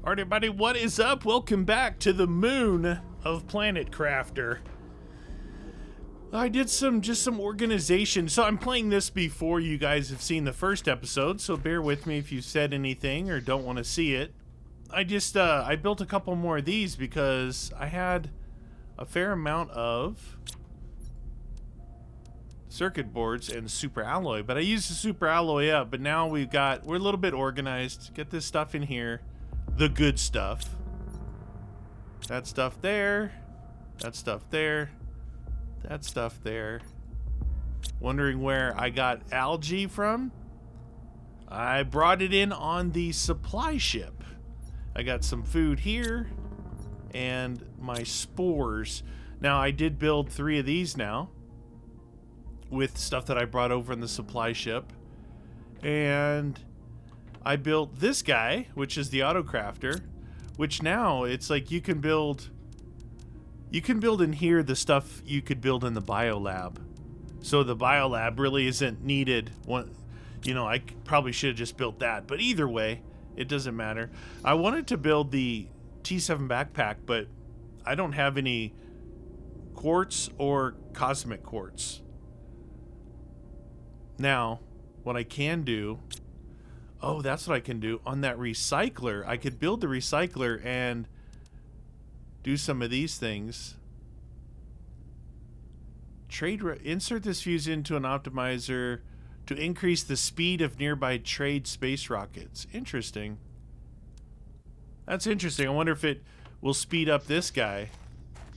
Alright everybody, what is up? Welcome back to the moon of Planet Crafter. I did some organization. So I'm playing this before you guys have seen the first episode, so bear with me if you said anything or don't want to see it. I built a couple more of these because I had a fair amount of circuit boards and super alloy, but I used the super alloy up, but now we're a little bit organized. Get this stuff in here. The good stuff. That stuff there. That stuff there. That stuff there. Wondering where I got algae from? I brought it in on the supply ship. I got some food here and my spores. Now I did build 3 of these now with stuff that I brought over in the supply ship. And I built this guy, which is the auto crafter, which now it's like you can build in here the stuff you could build in the biolab. So the biolab really isn't needed. I probably should have just built that, but either way, it doesn't matter. I wanted to build the T7 backpack, but I don't have any quartz or cosmic quartz. Now, what I can do... Oh, that's what I can do. On that recycler, I could build the recycler and do some of these things. Insert this fuse into an optimizer to increase the speed of nearby trade space rockets. Interesting. That's interesting. I wonder if it will speed up this guy.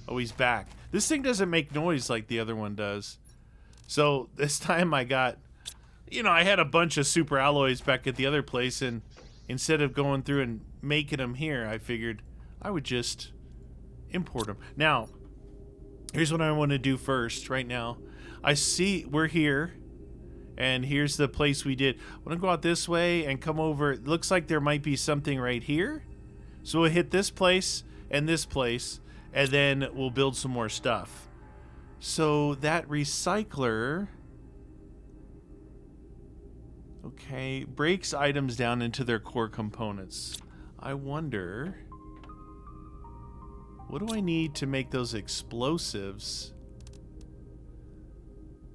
Oh, he's back. This thing doesn't make noise like the other one does. So this time I got... I had a bunch of super alloys back at the other place, and instead of going through and making them here, I figured I would just import them. Now, here's what I want to do first right now. I see we're here, and here's the place we did. I want to go out this way and come over. It looks like there might be something right here. So we'll hit this place, and then we'll build some more stuff. So that recycler... Okay, breaks items down into their core components. I wonder... What do I need to make those explosives?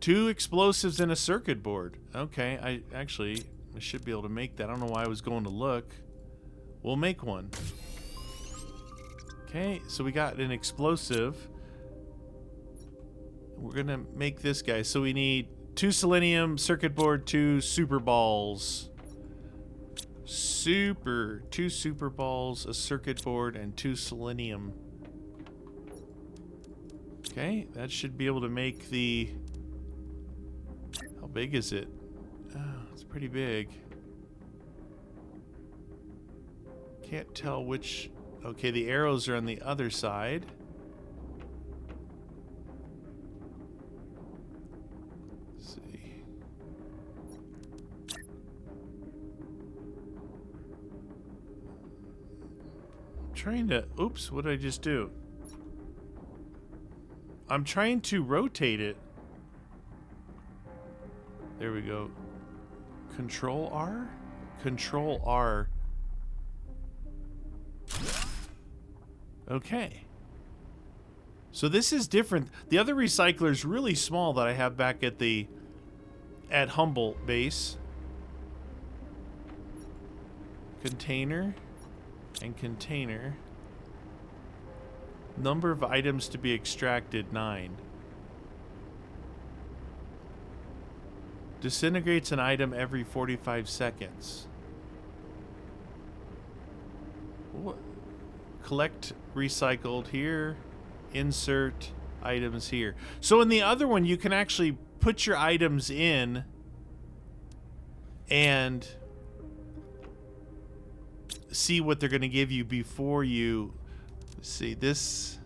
2 explosives and a circuit board. Okay, I should be able to make that. I don't know why I was going to look. We'll make one. Okay, so we got an explosive. We're gonna make this guy. So we need 2 selenium, circuit board, 2 super balls. 2 super balls, a circuit board, and 2 selenium. Okay, that should be able to make the... How big is it? Oh, it's pretty big. Can't tell which... Okay, the arrows are on the other side. Trying to... Oops, what did I just do? I'm trying to rotate it. There we go. Control R? Control R. Okay. So this is different. The other recycler is really small that I have back at Humble Base. Container. And container. Number of items to be extracted, 9. Disintegrates an item every 45 seconds. What? Collect recycled here. Insert items here. So in the other one, you can actually put your items in and see what they're going to give you before you... Let's see, this...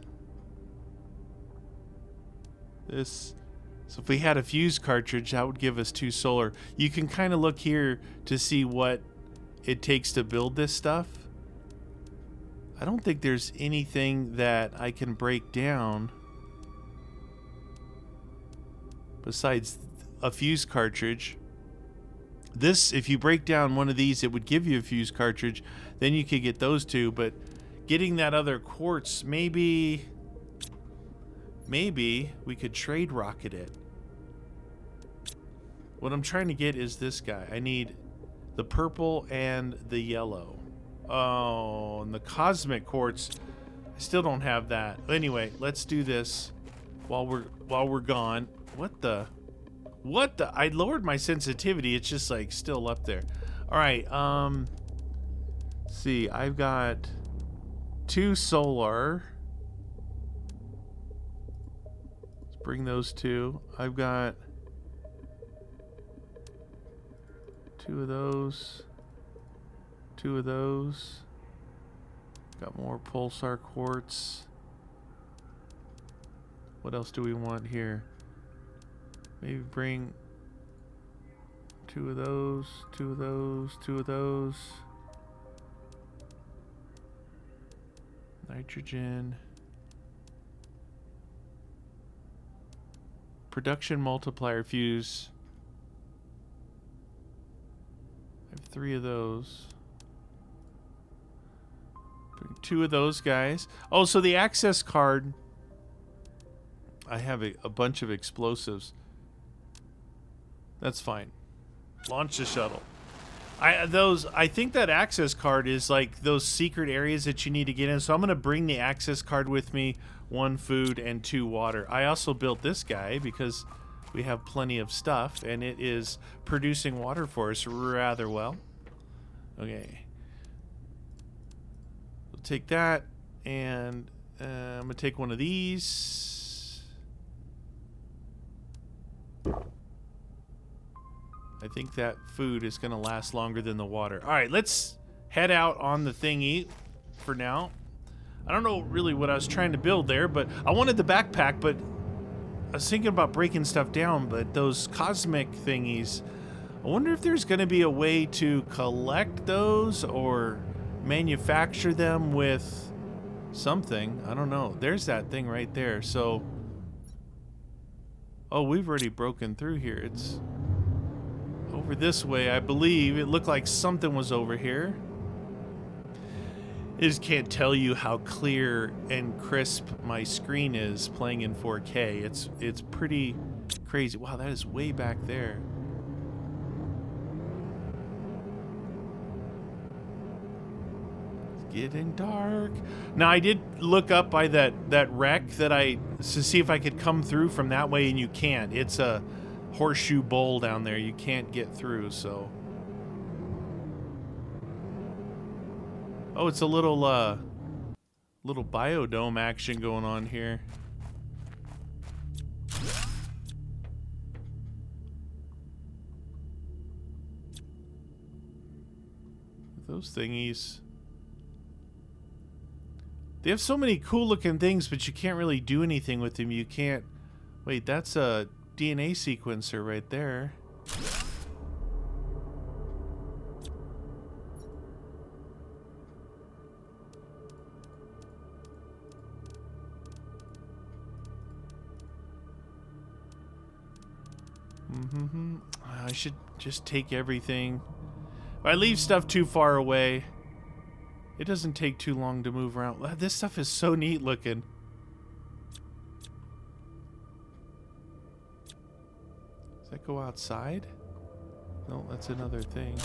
So if we had a fuse cartridge, that would give us 2 solar. You can kind of look here to see what it takes to build this stuff. I don't think there's anything that I can break down besides a fuse cartridge. This, if you break down one of these, it would give you a fuse cartridge. Then you could get those two, but getting that other quartz, maybe we could trade rocket it. What I'm trying to get is this guy. I need the purple and the yellow. Oh, and the cosmic quartz. I still don't have that. Anyway, let's do this while we're gone. What the? I lowered my sensitivity. It's just like still up there. All right. Let's see. I've got 2 solar. Let's bring those 2. I've got 2 of those. 2 of those. Got more pulsar quartz. What else do we want here? Maybe bring 2 of those, 2 of those, 2 of those. Nitrogen. Production multiplier fuse. I have 3 of those. Bring 2 of those guys. Oh, so the access card. I have a bunch of explosives. That's fine. Launch the shuttle. I think that access card is like those secret areas that you need to get in. So I'm gonna bring the access card with me. 1 food and 2 water. I also built this guy because we have plenty of stuff and it is producing water for us rather well. Okay. We'll take that and I'm gonna take one of these. I think that food is going to last longer than the water. All right, let's head out on the thingy for now. I don't know really what I was trying to build there, but I wanted the backpack, but I was thinking about breaking stuff down, but those cosmic thingies, I wonder if there's going to be a way to collect those or manufacture them with something. I don't know. There's that thing right there. So, oh, we've already broken through here. It's over this way, I believe. It looked like something was over here. I just can't tell you how clear and crisp my screen is playing in 4K. It's pretty crazy. Wow, that is way back there. It's getting dark. Now, I did look up by that wreck to see if I could come through from that way, and you can't. It's a horseshoe bowl down there. You can't get through, so. Oh, it's a little biodome action going on here. Those thingies. They have so many cool looking things, but you can't really do anything with them. You can't. Wait, that's a DNA sequencer right there. I should just take everything. If I leave stuff too far away, it doesn't take too long to move around. This stuff is so neat looking. Does that go outside? No, that's another thing.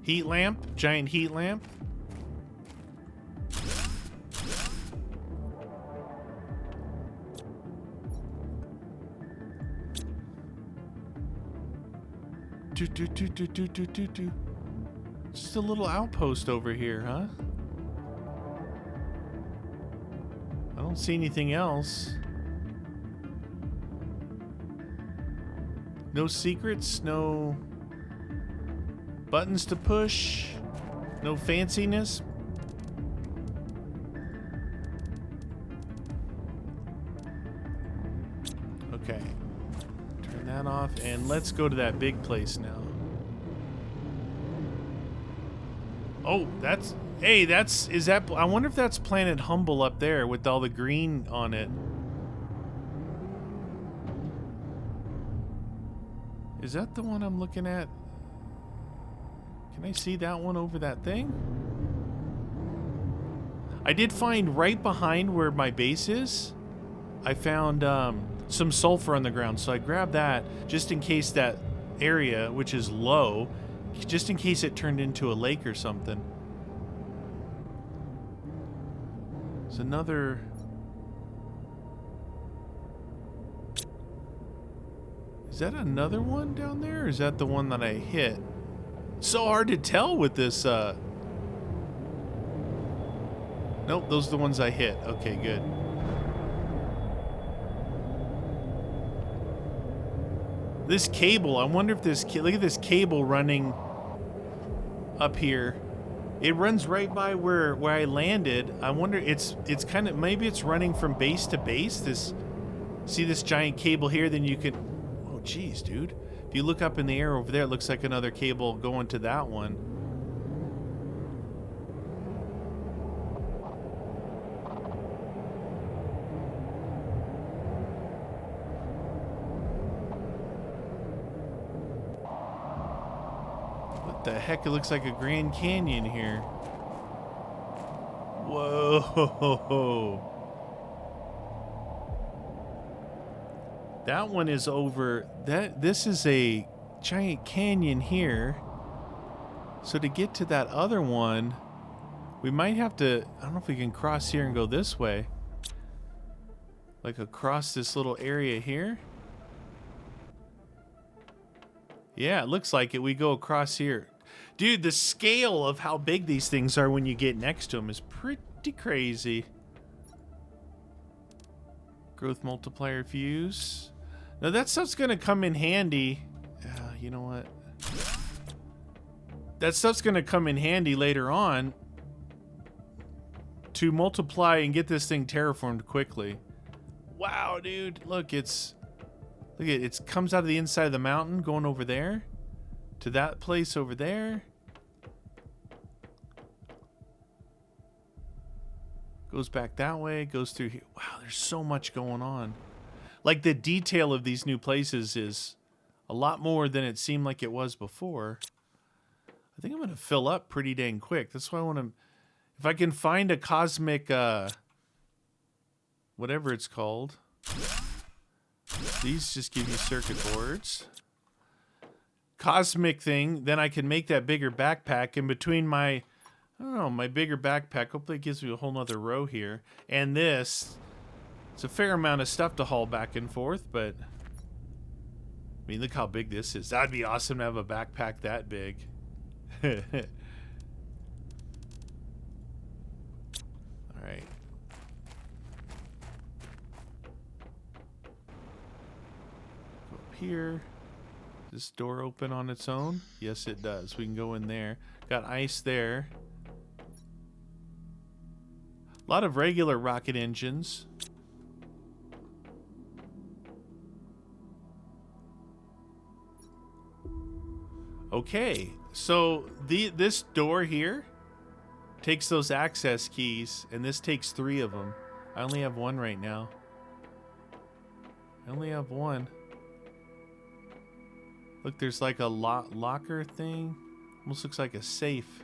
Heat lamp? Giant heat lamp? Just a little outpost over here, huh? I don't see anything else. No secrets, no buttons to push, no fanciness. Okay. Turn that off and let's go to that big place now. Oh, that's, hey, I wonder if that's Planet Humble up there with all the green on it. Is that the one I'm looking at? Can I see that one over that thing? I did find right behind where my base is, I found some sulfur on the ground. So I grabbed that just in case that area, which is low, just in case it turned into a lake or something. It's another... Is that another one down there? Or is that the one that I hit? So hard to tell with this. Nope, those are the ones I hit. Okay, good. This cable, I wonder if this... Look at this cable running up here. It runs right by where I landed. I wonder, it's kind of... Maybe it's running from base to base. This... See this giant cable here? Then you can... Oh, geez, dude. If you look up in the air over there, it looks like another cable going to that one. What the heck? It looks like a Grand Canyon here. Whoa. That one is over. This is a giant canyon here. So to get to that other one, we might have to... I don't know if we can cross here and go this way. Like across this little area here. Yeah, it looks like it. We go across here. Dude, the scale of how big these things are when you get next to them is pretty crazy. Growth multiplier fuse. Now that stuff's gonna come in handy. You know what? That stuff's gonna come in handy later on to multiply and get this thing terraformed quickly. Wow, dude! Look, it comes out of the inside of the mountain, going over there to that place over there. Goes back that way. Goes through here. Wow, there's so much going on. Like, the detail of these new places is a lot more than it seemed like it was before. I think I'm going to fill up pretty dang quick. That's why I want to... If I can find a cosmic... whatever it's called. These just give you circuit boards. Cosmic thing. Then I can make that bigger backpack. In between my... I don't know, my bigger backpack. Hopefully it gives me a whole nother row here. And this... It's a fair amount of stuff to haul back and forth, but... I mean, look how big this is. That'd be awesome to have a backpack that big. Alright. Go up here. Does this door open on its own? Yes, it does. We can go in there. Got ice there. A lot of regular rocket engines. Okay, so this door here takes those access keys, and this takes 3 of them. I only have 1 right now. I only have 1. Look, there's like a locker thing. Almost looks like a safe.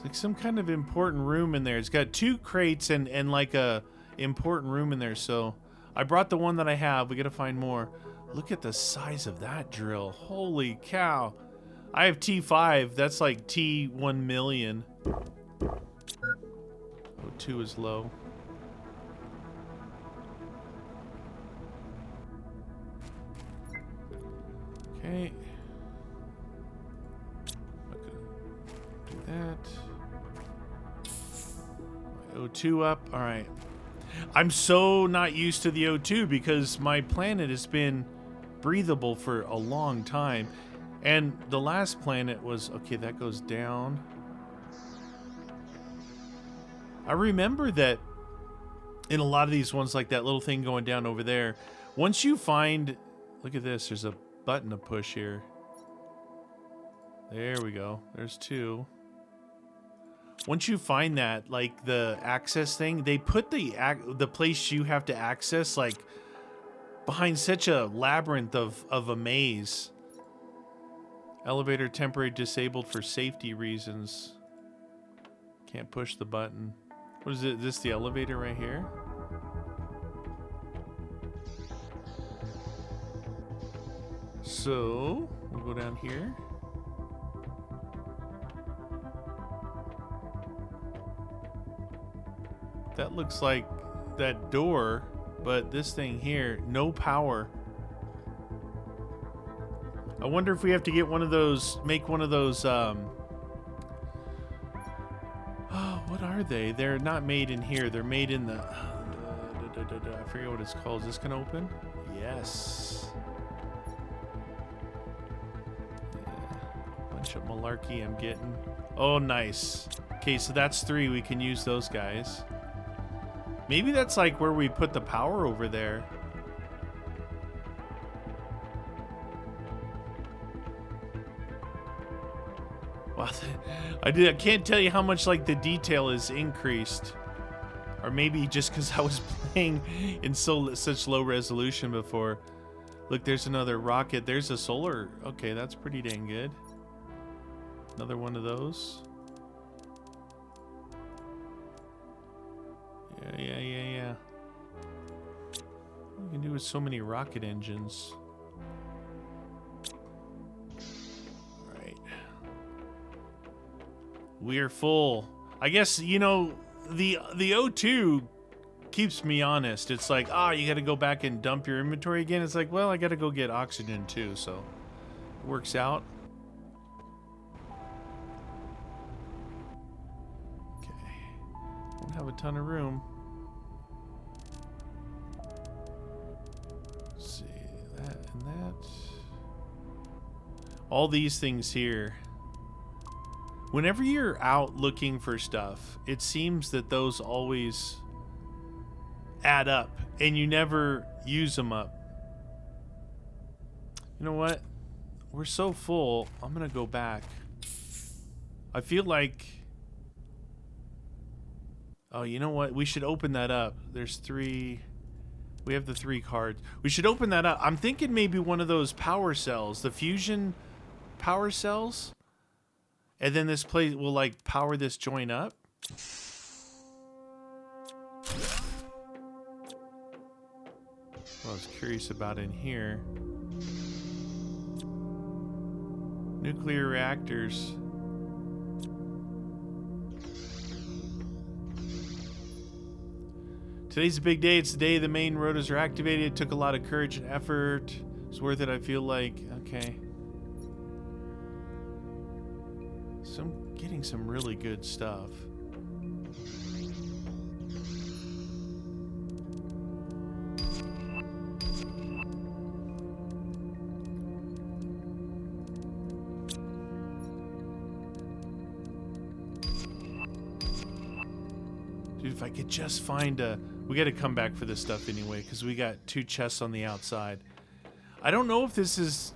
Like some kind of important room in there. It's got 2 crates and like a important room in there. So I brought the one that I have. We gotta find more. Look at the size of that drill. Holy cow. I have T5. That's like T1 million. O2 is low. Okay. Do that. O2 up. All right. I'm so not used to the O2 because my planet has been breathable for a long time. And the last planet was... Okay, that goes down. I remember that in a lot of these ones, like that little thing going down over there, once you find... Look at this. There's a button to push here. There we go. There's 2. Once you find that, like the access thing, they put the place you have to access like behind such a labyrinth of a maze. Elevator temporarily disabled for safety reasons. Can't push the button. What is it? Is this the elevator right here? So, we'll go down here. That looks like that door, but this thing here, no power. I wonder if we have to get one of those, make one of those, oh, what are they? They're not made in here. They're made in the, I forget what it's called. Is this gonna open? Yes. Bunch of malarkey I'm getting. Oh, nice. Okay, so that's 3. We can use those guys. Maybe that's like where we put the power over there. Wow, I can't tell you how much like the detail is increased. Or maybe just because I was playing in such low resolution before. Look, there's another rocket. There's a solar. Okay, that's pretty dang good. Another one of those. Yeah. What you can do with so many rocket engines. Alright. We're full. I guess, you know, the O2 keeps me honest. It's like, you gotta go back and dump your inventory again. It's like, well, I gotta go get oxygen too, so it works out. Okay. Don't have a ton of room. And that. All these things here. Whenever you're out looking for stuff, it seems that those always add up and you never use them up. You know what? We're so full. I'm gonna go back. I feel like... Oh, you know what? We should open that up. There's 3... We have the 3 cards. We should open that up. I'm thinking maybe one of those power cells, the fusion power cells. And then this place will like power this joint up. What I was curious about in here. Nuclear reactors. Today's a big day. It's the day the main rotors are activated. It took a lot of courage and effort. It's worth it, I feel like. Okay. So I'm getting some really good stuff. Dude, if I could just find a... We got to come back for this stuff anyway, because we got 2 chests on the outside. I don't know if this is...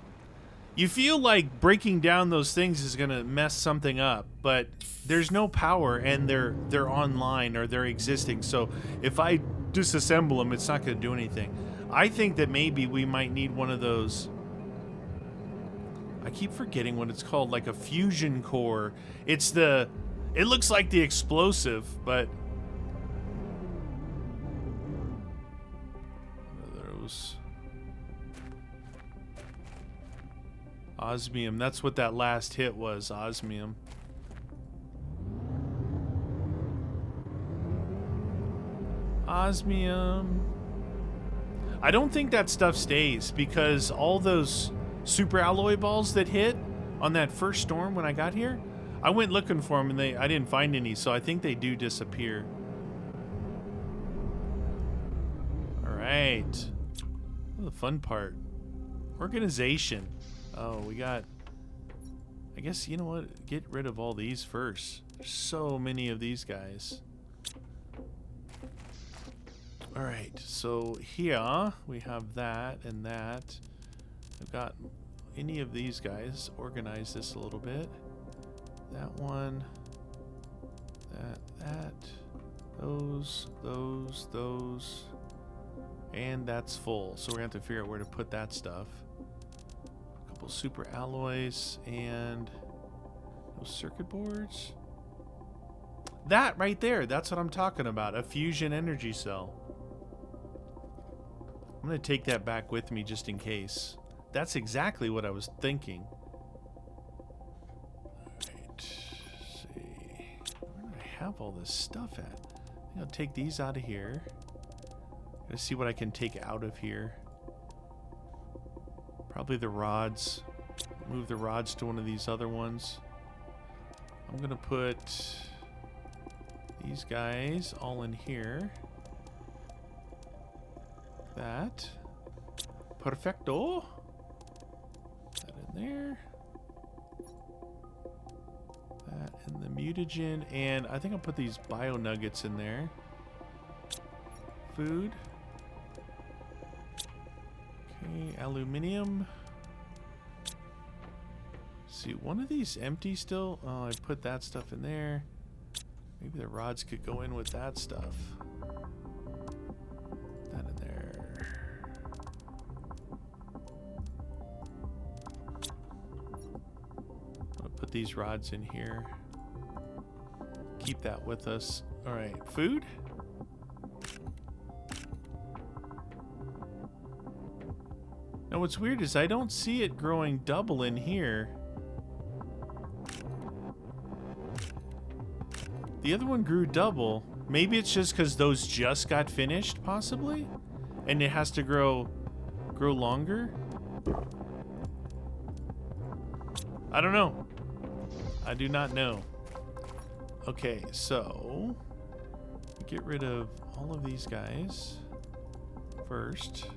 You feel like breaking down those things is going to mess something up, but there's no power, and they're online, or they're existing, so if I disassemble them, it's not going to do anything. I think that maybe we might need one of those... I keep forgetting what it's called, like a fusion core. It's the... It looks like the explosive, but... Osmium, that's what that last hit was, osmium. Osmium. I don't think that stuff stays because all those super alloy balls that hit on that first storm when I got here, I went looking for them and I didn't find any, so I think they do disappear. All right. The fun part. Organization. Oh, we got... I guess, you know what? Get rid of all these first. There's so many of these guys. Alright, so here we have that and that. I've got any of these guys. Organize this a little bit. That one. Those. And that's full. So we're gonna have to figure out where to put that stuff. A couple super alloys and those circuit boards. That right there, that's what I'm talking about. A fusion energy cell. I'm gonna take that back with me just in case. That's exactly what I was thinking. Alright, see. Where do I have all this stuff at? I think I'll take these out of here. Let's see what I can take out of here. Probably the rods. Move the rods to one of these other ones. I'm gonna put these guys all in here. That. Perfecto. That in there. That in the mutagen. And I think I'll put these bio nuggets in there. Food. Okay, aluminium. See, one of these empty still. Oh, I put that stuff in there. Maybe the rods could go in with that stuff. That in there. I'll put these rods in here. Keep that with us. All right, food. Now what's weird is I don't see it growing double in here. The other one grew double. Maybe it's just because those just got finished, possibly? And it has to grow longer? I don't know. I do not know. Okay, so get rid of all of these guys first.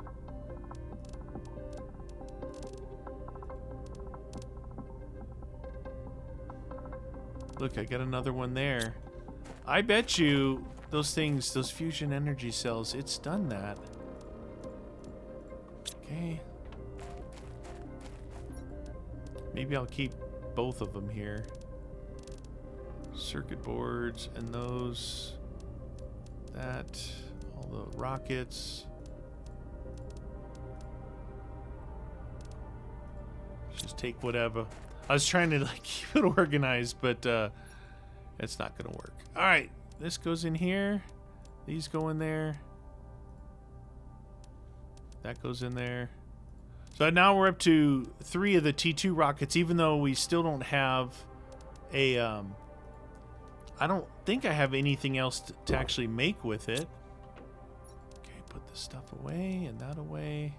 Look, I got another one there. I bet you those things, those fusion energy cells, it's done that. Okay. Maybe I'll keep both of them here. Circuit boards and those. That. All the rockets. Just take whatever. I was trying to like keep it organized, but it's not gonna work. All right, this goes in here. These go in there. That goes in there. So now we're up to 3 of the T2 rockets, even though we still don't have a. I don't think I have anything else to actually make with it. Okay, put this stuff away and that away.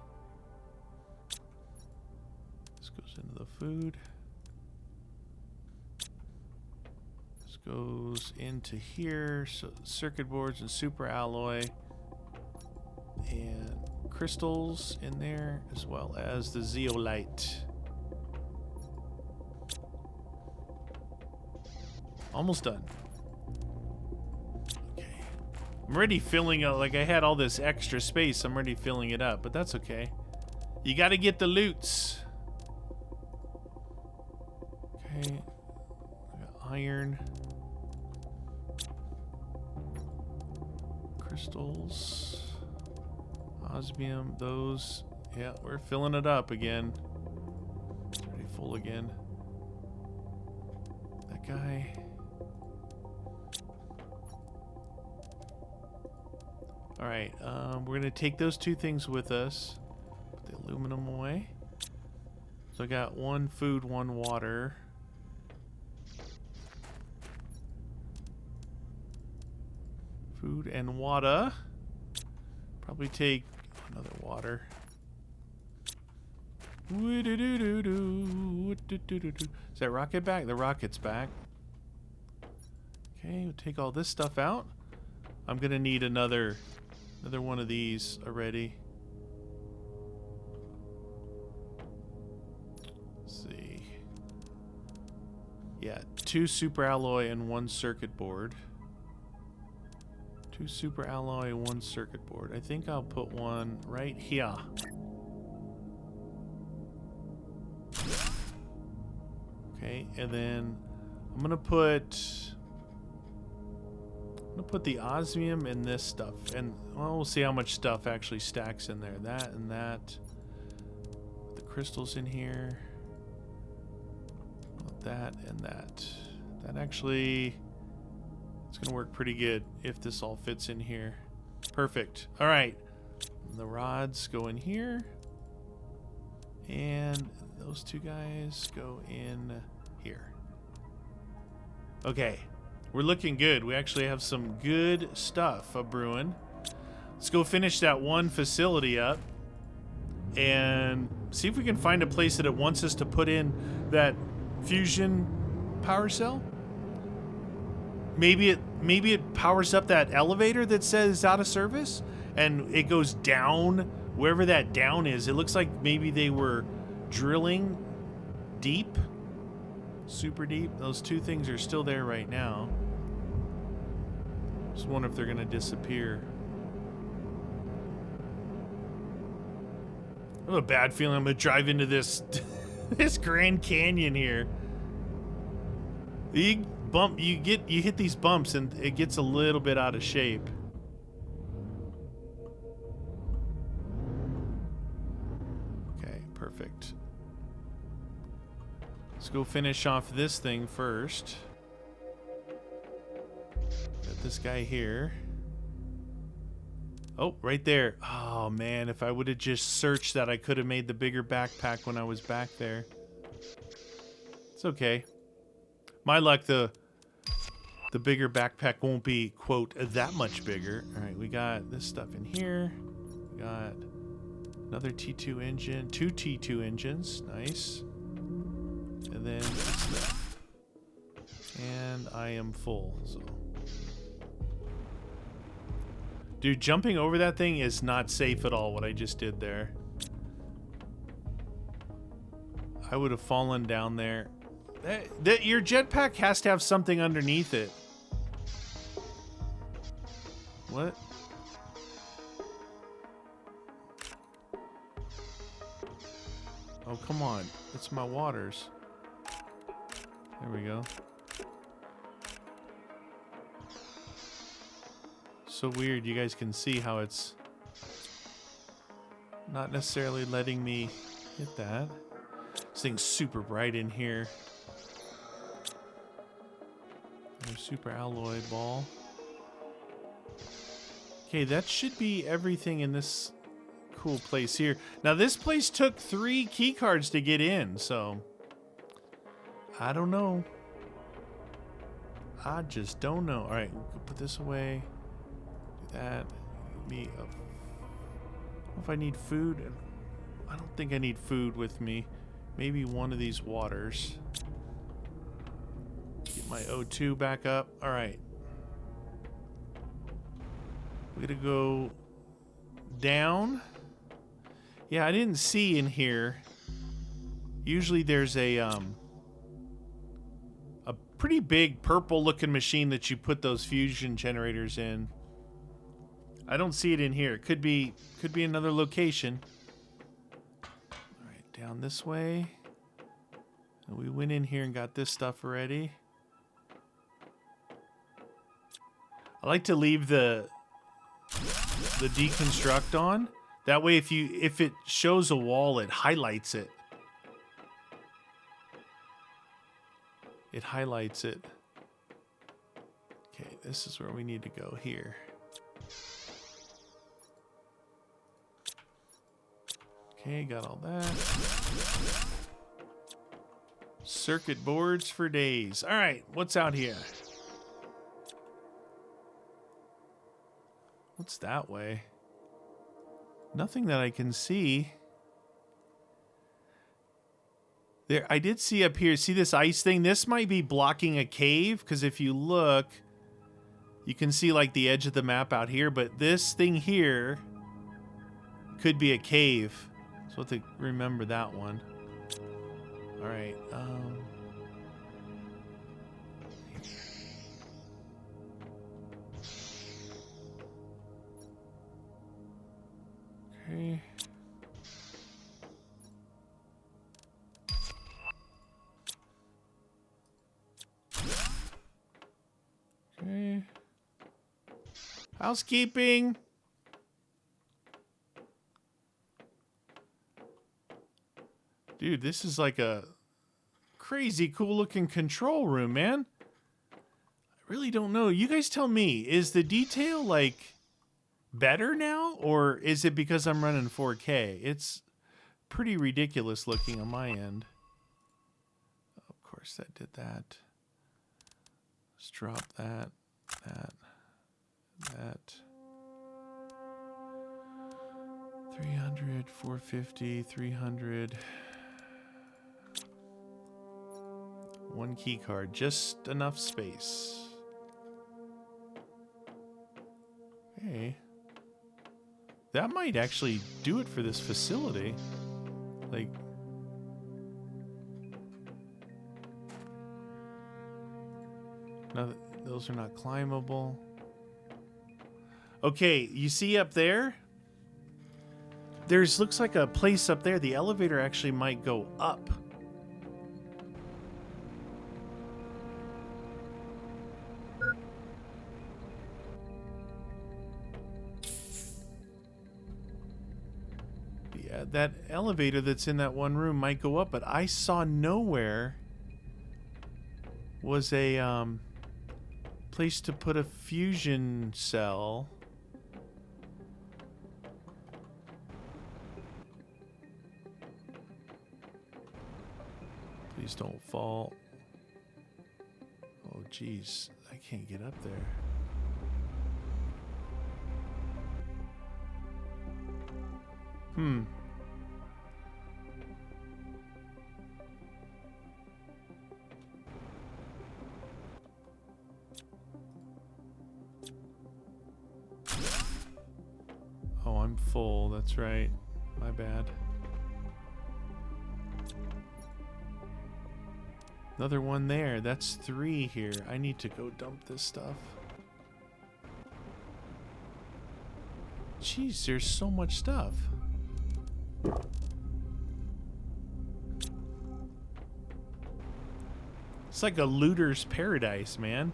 This goes into the food. Goes into here, so circuit boards and super alloy and crystals in there, as well as the zeolite. Almost done. Okay, I'm already filling up. Like I had all this extra space, I'm already filling it up, but that's okay. You got to get the loots. Okay, I got iron. Crystals, osmium, those. Yeah, we're filling it up again. It's already full again. That guy. All right, we're gonna take those 2 things with us. Put the aluminum away. So I got 1 food, 1 water. Food and water. Probably take another water. Is that rocket back? The rocket's back. Okay, we'll take all this stuff out. I'm gonna need another one of these already. Let's see. Yeah, 2 super alloy and 1 circuit board. 2 super alloy, 1 circuit board. I think I'll put one right here. Okay, and then I'm gonna put I'm gonna put the osmium in this stuff, and well, we'll see how much stuff actually stacks in there. That and that. The crystals in here. That and that. That actually, it's gonna work pretty good if this all fits in here. Perfect. All right. The rods go in here, and those two guys go in here. Okay. We're looking good. We actually have some good stuff brewing. Let's go finish that one facility up and see if we can find a place that it wants us to put in that fusion power cell. Maybe it powers up that elevator that says out of service and it goes down wherever that down is. It looks like maybe they were drilling deep, super deep. Those two things are still there right now. Just wonder if they're gonna disappear. I have a bad feeling I'm gonna drive into this this Grand Canyon here. You hit these bumps and it gets a little bit out of shape. Okay, perfect. Let's go finish off this thing first. Got this guy here. Oh, right there. Oh man, if I would have just searched that, I could have made the bigger backpack when I was back there. It's okay. My luck, the bigger backpack won't be, quote, that much bigger. All right, we got this stuff in here. We got another T2 engine, 2 T2 engines. Nice. And then this stuff. And I am full, so. Dude, jumping over that thing is not safe at all, what I just did there. I would have fallen down there. Your jetpack has to have something underneath it. What? Oh, come on. It's my waters. There we go. So weird, you guys can see how it's not necessarily letting me hit that. This thing's super bright in here. There's super alloy ball. Okay, that should be everything in this cool place here. Now this place took 3 key cards to get in, so I don't know. I just don't know. All right, we'll put this away. That me up. I don't know if I need food. I don't think I need food with me. Maybe one of these waters. Get my O2 back up. All right. We're gonna go down. Yeah, I didn't see in here. Usually there's a pretty big purple-looking machine that you put those fusion generators in. I don't see it in here. It could be another location. All right, down this way. And we went in here and got this stuff already. I like to leave the deconstruct on. That way, if it shows a wall, it highlights it. It highlights it. Okay, this is where we need to go here. Okay, got all that. Circuit boards for days. All right, what's out here? What's that way? Nothing that I can see. There, I did see up here, see this ice thing? This might be blocking a cave, because if you look, you can see like the edge of the map out here, but this thing here could be a cave. So we'll have to remember that one. All right. Okay. Okay. Housekeeping. Dude, this is like a crazy cool looking control room, man. I really don't know. You guys tell me, is the detail like better now, or is it because I'm running 4K? It's pretty ridiculous looking on my end. Of course that did that. Let's drop that. 300, 450, 300. One key card, just enough space. Okay. That might actually do it for this facility. Like, no, those are not climbable. Okay, you see up there? There's looks like a place up there. The elevator actually might go up. Yeah, that elevator that's in that one room might go up, but I saw nowhere was a place to put a fusion cell. Please don't fall. Oh, geez. I can't get up there. Oh, I'm full. That's right. My bad. Another one there. That's 3 here. I need to go dump this stuff. Jeez, there's so much stuff. It's like a looter's paradise, man.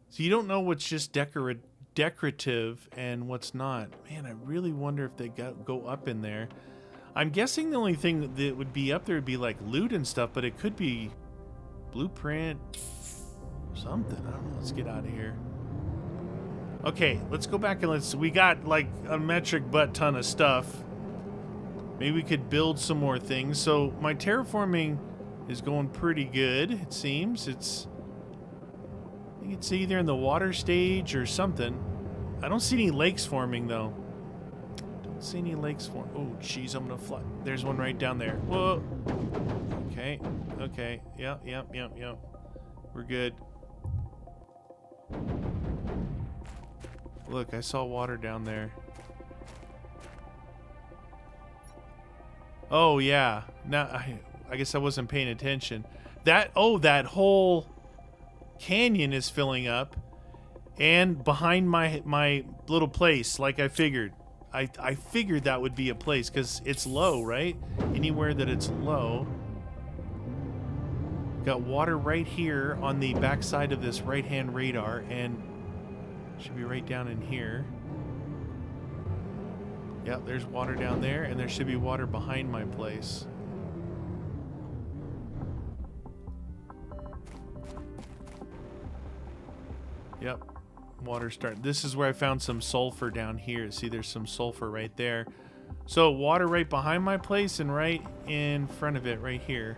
So you don't know what's just decorative and what's not. Man, I really wonder if they go up in there. I'm guessing the only thing that would be up there would be like loot and stuff, but it could be blueprint, something. I don't know. Let's get out of here. Okay, let's go back and we got like a metric butt ton of stuff. Maybe we could build some more things. So my terraforming is going pretty good, it seems. I think it's either in the water stage or something. I don't see any lakes forming though. Don't see any lakes form. Oh, jeez, I'm gonna fly. There's one right down there. Whoa. Okay. Okay. Yep. We're good. Look, I saw water down there. Oh yeah. Now I guess I wasn't paying attention. That whole canyon is filling up, and behind my little place, like I figured. I figured that would be a place because it's low, right? Anywhere that it's low. Got water right here on the backside of this right-hand radar, and should be right down in here. Yep, there's water down there, and there should be water behind my place. Yep, water start. This is where I found some sulfur down here. See, there's some sulfur right there. So water right behind my place and right in front of it right here.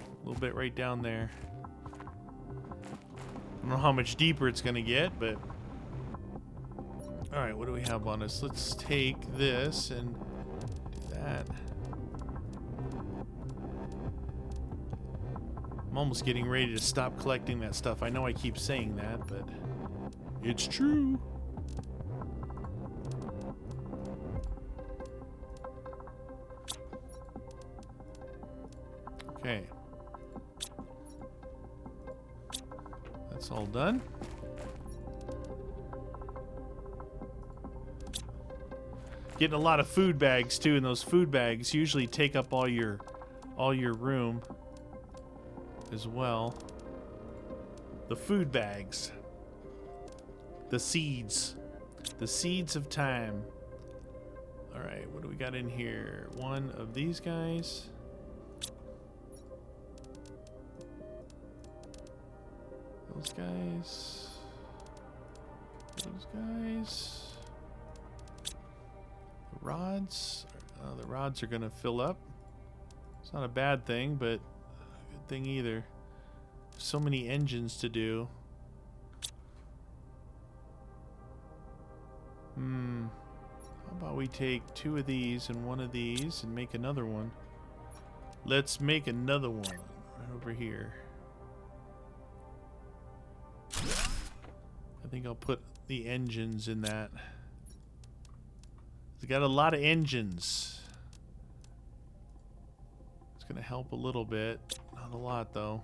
A little bit right down there. I don't know how much deeper it's gonna get, but all right, what do we have on us? Let's take this and do that. I'm almost getting ready to stop collecting that stuff. I know I keep saying that, but it's true. Okay. That's all done. Getting a lot of food bags too, and those food bags usually take up all your room as well. The food bags. The seeds of time. All right, what do we got in here? One of these guys. Those guys. Those guys. The rods. The rods are gonna fill up. It's not a bad thing, but a good thing either. So many engines to do. How about we take 2 of these and 1 of these and make another one? Let's make another one right over here. I think I'll put the engines in that. It's got a lot of engines. It's gonna help a little bit. Not a lot though.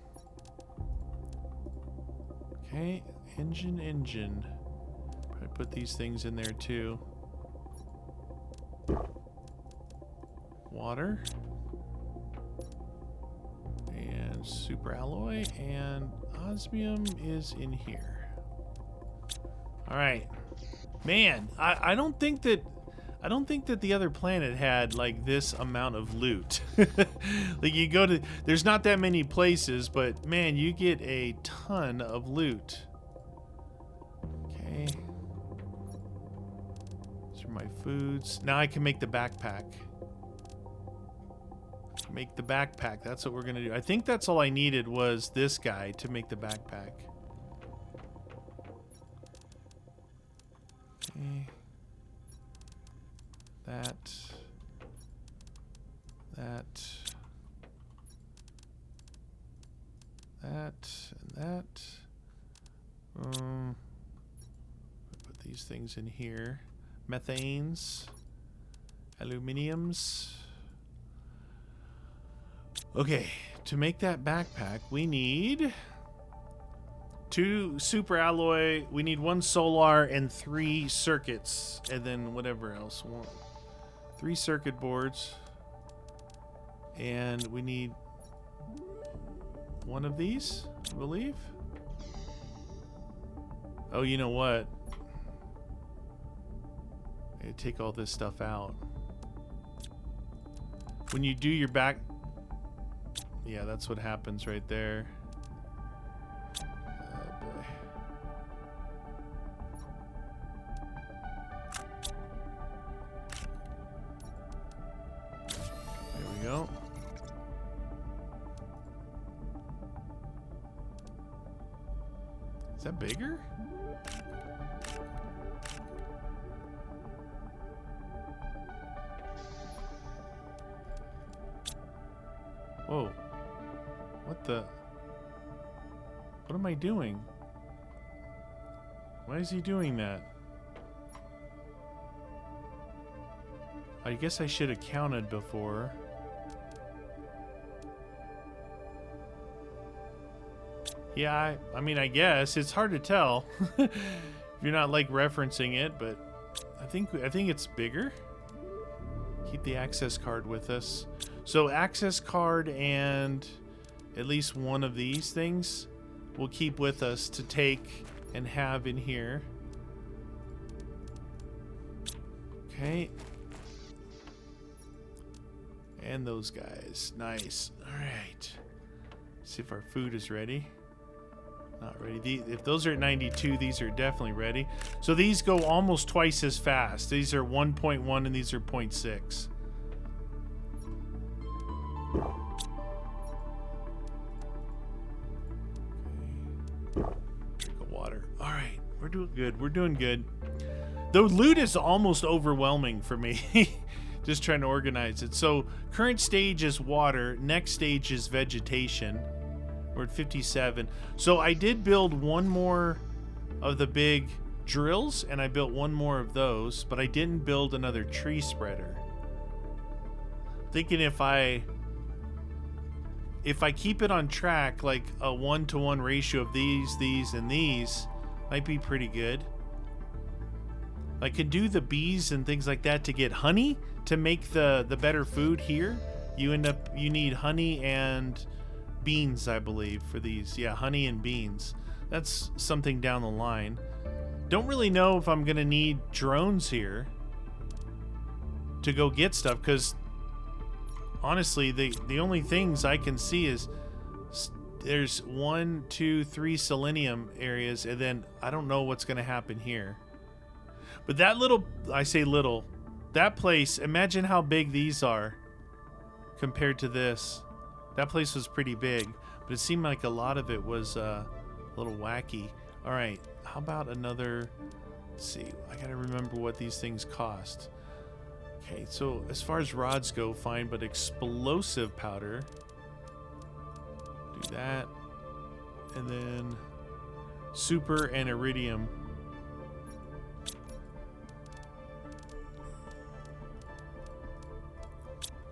Okay, engine. Probably put these things in there too. Water. And super alloy. And osmium is in here. Alright. Man, I don't think that the other planet had like this amount of loot. Like you go to, there's not that many places, but man, you get a ton of loot. Okay. These are my foods. Now I can make the backpack. Make the backpack. That's what we're gonna do. I think that's all I needed was this guy to make the backpack. Okay. That, and that. Put these things in here. Methanes, aluminiums. Okay, to make that backpack, we need 2 super alloy. We need 1 solar and 3 circuits, and then whatever else. 3 circuit boards, and we need 1 of these, I believe. Oh, you know what? I gotta take all this stuff out. When you do your back, yeah, that's what happens right there. Oh boy. There we go. Is that bigger? Whoa. What the? What am I doing? Why is he doing that? I guess I should have counted before. Yeah, I mean, I guess it's hard to tell if you're not like referencing it, but I think it's bigger. Keep the access card with us. So access card and at least 1 of these things we'll keep with us to take and have in here. Okay. And those guys. Nice. All right. See if our food is ready. Not ready. If those are at 92, these are definitely ready. So these go almost twice as fast. These are 1.1 and these are 0.6. Drink of water. All right, we're doing good. We're doing good. The loot is almost overwhelming for me. Just trying to organize it. So current stage is water. Next stage is vegetation. We're at 57. So I did build 1 more of the big drills, and I built 1 more of those, but I didn't build another tree spreader. Thinking if I keep it on track, like a 1-to-1 ratio of these, and these, might be pretty good. I can do the bees and things like that to get honey to make the better food here. You need honey and beans, I believe, for these. Yeah, honey and beans. That's something down the line. Don't really know if I'm gonna need drones here to go get stuff, because honestly, the only things I can see is there's 1, 2, 3 selenium areas, and then I don't know what's gonna happen here. But that little, I say little, that place, imagine how big these are compared to this. That place was pretty big, but it seemed like a lot of it was a little wacky. All right, how about another, let's see, I gotta remember what these things cost. Okay, so as far as rods go, fine, but explosive powder, do that, and then super and iridium.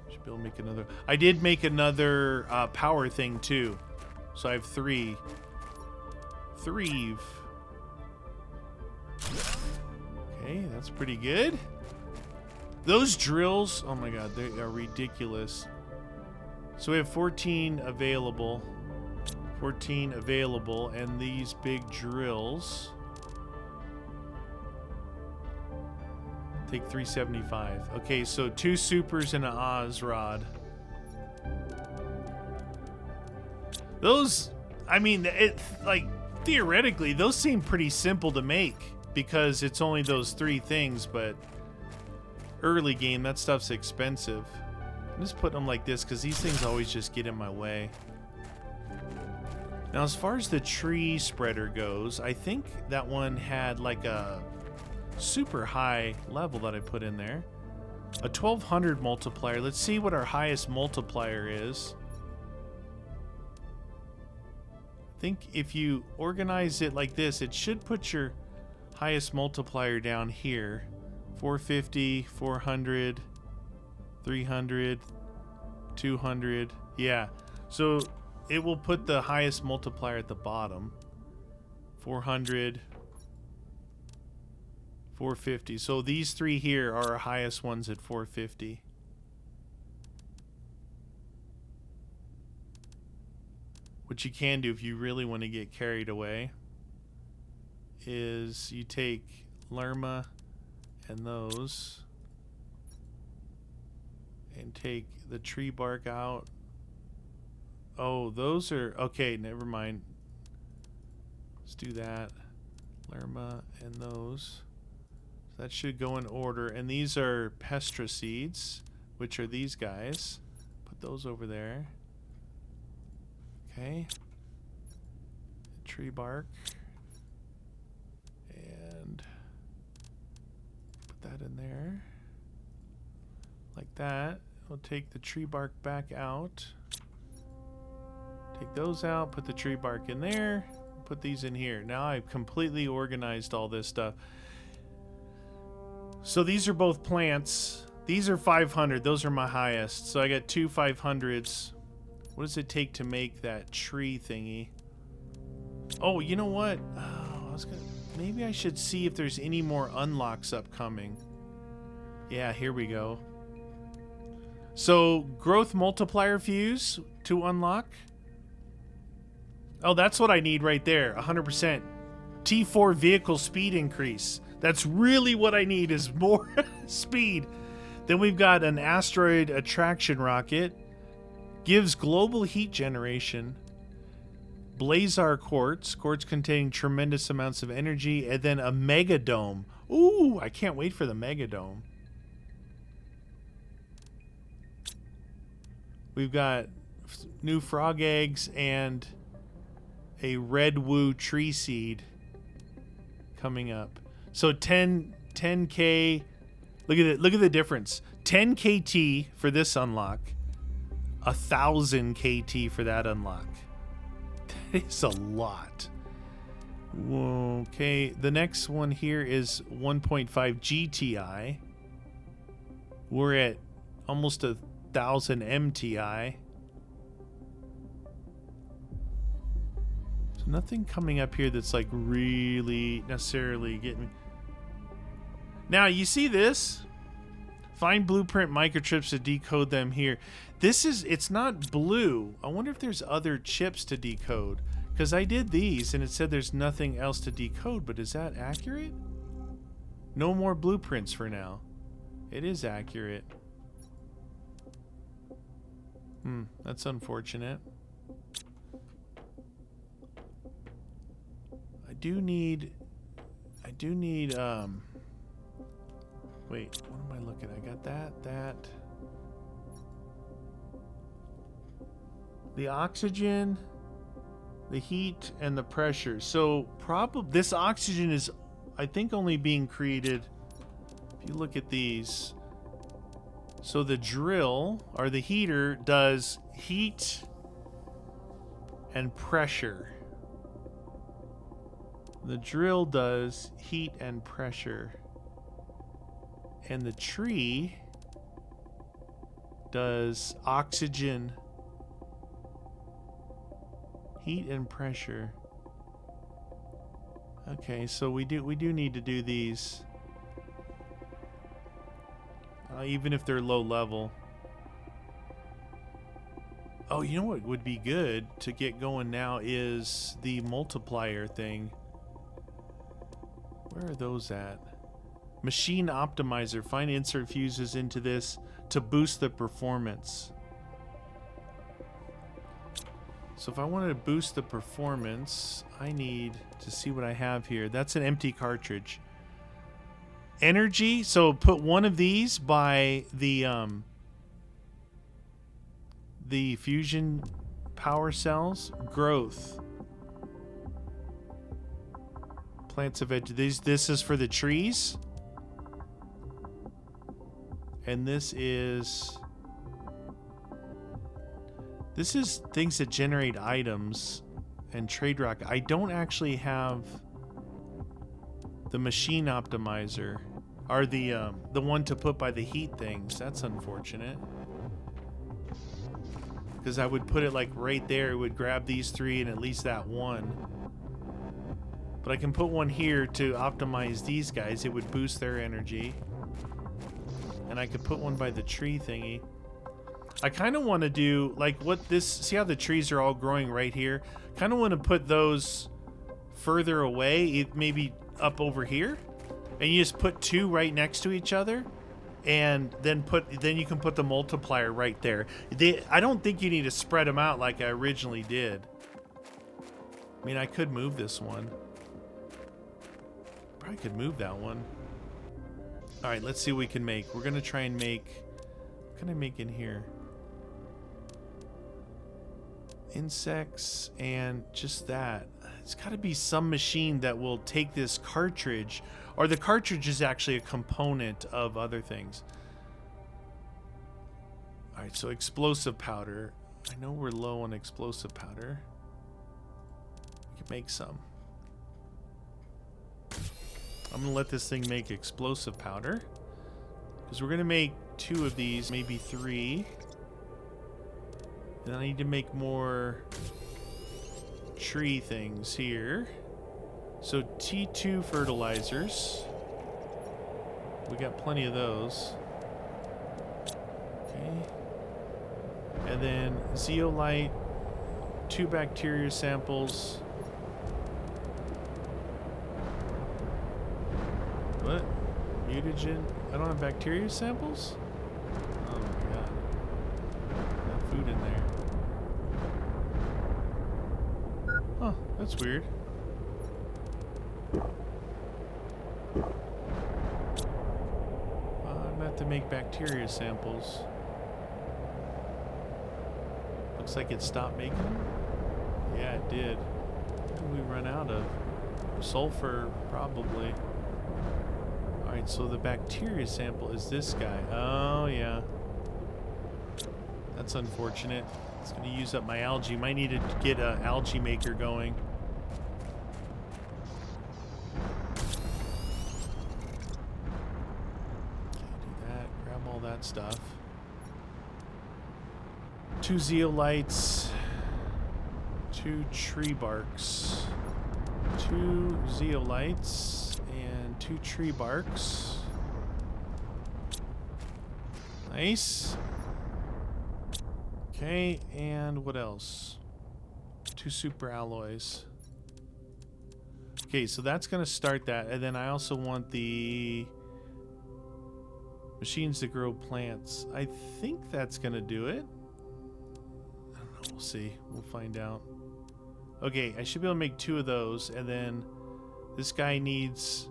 Should be able to make another. I did make another power thing too, so I have 3. Okay, that's pretty good. Those drills, oh my god, they are ridiculous. So we have 14 available. 14 available, and these big drills take 375. Okay, so 2 supers and an Oz rod. Those, I mean, it like theoretically, those seem pretty simple to make because it's only those 3 things, but early game, that stuff's expensive. I'm just putting them like this because these things always just get in my way. Now, as far as the tree spreader goes, I think that one had like a super high level that I put in there. A 1200 multiplier. Let's see what our highest multiplier is. I think if you organize it like this, it should put your highest multiplier down here. 450, 400, 300, 200. Yeah. So it will put the highest multiplier at the bottom. 400, 450. So these 3 here are our highest ones at 450. What you can do if you really want to get carried away is you take Lerma and those and take the tree bark out. Oh, those are okay, never mind. Let's do that. Lerma and those. That should go in order. And these are pestra seeds, which are these guys. Put those over there. Okay. Tree bark. And put that in there. Like that. We'll take the tree bark back out. Take those out. Put the tree bark in there. Put these in here. Now I've completely organized all this stuff. So these are both plants. These are 500. Those are my highest. So I got 2 500s. What does it take to make that tree thingy? Oh, you know what? Oh, maybe I should see if there's any more unlocks upcoming. Yeah, here we go. So growth multiplier fuse to unlock. Oh, that's what I need right there. 100%. T4 vehicle speed increase. That's really what I need, is more speed. Then we've got an asteroid attraction rocket. Gives global heat generation. Blazar quartz. Quartz containing tremendous amounts of energy. And then a megadome. Ooh, I can't wait for the megadome. We've got new frog eggs and a red woo tree seed coming up. So 10k. Look at it. Look at the difference. 10 KT for this unlock. 1,000 KT for that unlock. That is a lot. Okay, the next one here is 1.5 GTI. We're at almost 1,000 MTI. So nothing coming up here that's like really necessarily getting... Now, you see this? Find blueprint microchips to decode them here. It's not blue. I wonder if there's other chips to decode. Because I did these and it said there's nothing else to decode, but is that accurate? No more blueprints for now. It is accurate. That's unfortunate. I do need, wait, what am I looking at? I got that. The oxygen, the heat, and the pressure. So probably this oxygen is, I think, only being created, if you look at these. So the drill, or the heater, does heat and pressure. The drill does heat and pressure. And the tree does oxygen, heat and pressure. Okay, so we do need to do these. Even if they're low level. Oh, you know what would be good to get going now is the multiplier thing. Where are those at? Machine optimizer. Find insert fuses into this to boost the performance. So if I wanted to boost the performance, I need to see what I have here. That's an empty cartridge. Energy, so put one of these by the fusion power cells. Growth. Plants of veg. This is for the trees. And this is things that generate items and trade rock. I don't actually have the machine optimizer, or the one to put by the heat things. That's unfortunate. Because I would put it like right there. It would grab these three and at least that one. But I can put one here to optimize these guys. It would boost their energy. And I could put one by the tree thingy. I kind of want to do like what this. See how the trees are all growing right here? Kind of want to put those further away, maybe up over here, and you just put two right next to each other, and then you can put the multiplier right there. I don't think you need to spread them out like I originally did. I mean, I could move this one. Probably could move that one. All right, let's see what we can make. We're gonna try and make. What can I make in here? Insects and just that. It's got to be some machine that will take this cartridge, or the cartridge is actually a component of other things. All right, so explosive powder. I know we're low on explosive powder. We can make some. I'm gonna let this thing make explosive powder, because we're gonna make 2 of these, maybe 3. And I need to make more tree things here. So T2 fertilizers. We got plenty of those. Okay. And then zeolite, 2 bacteria samples. What? Mutagen? I don't have bacteria samples? Oh my god. I have food in there. Huh, that's weird. I'm gonna have to make bacteria samples. Looks like it stopped making them. Yeah, it did. What did we run out of? Sulfur, probably. Alright, so the bacteria sample is this guy. Oh, yeah. That's unfortunate. It's going to use up my algae. Might need to get an algae maker going. Okay, do that. Grab all that stuff. 2 zeolites. 2 tree barks. 2 zeolites and 2 tree barks. Nice. Okay, and what else? 2 super alloys. Okay, so that's going to start that. And then I also want the machines that grow plants. I think that's going to do it. I don't know. We'll see. We'll find out. Okay, I should be able to make 2 of those. And then this guy needs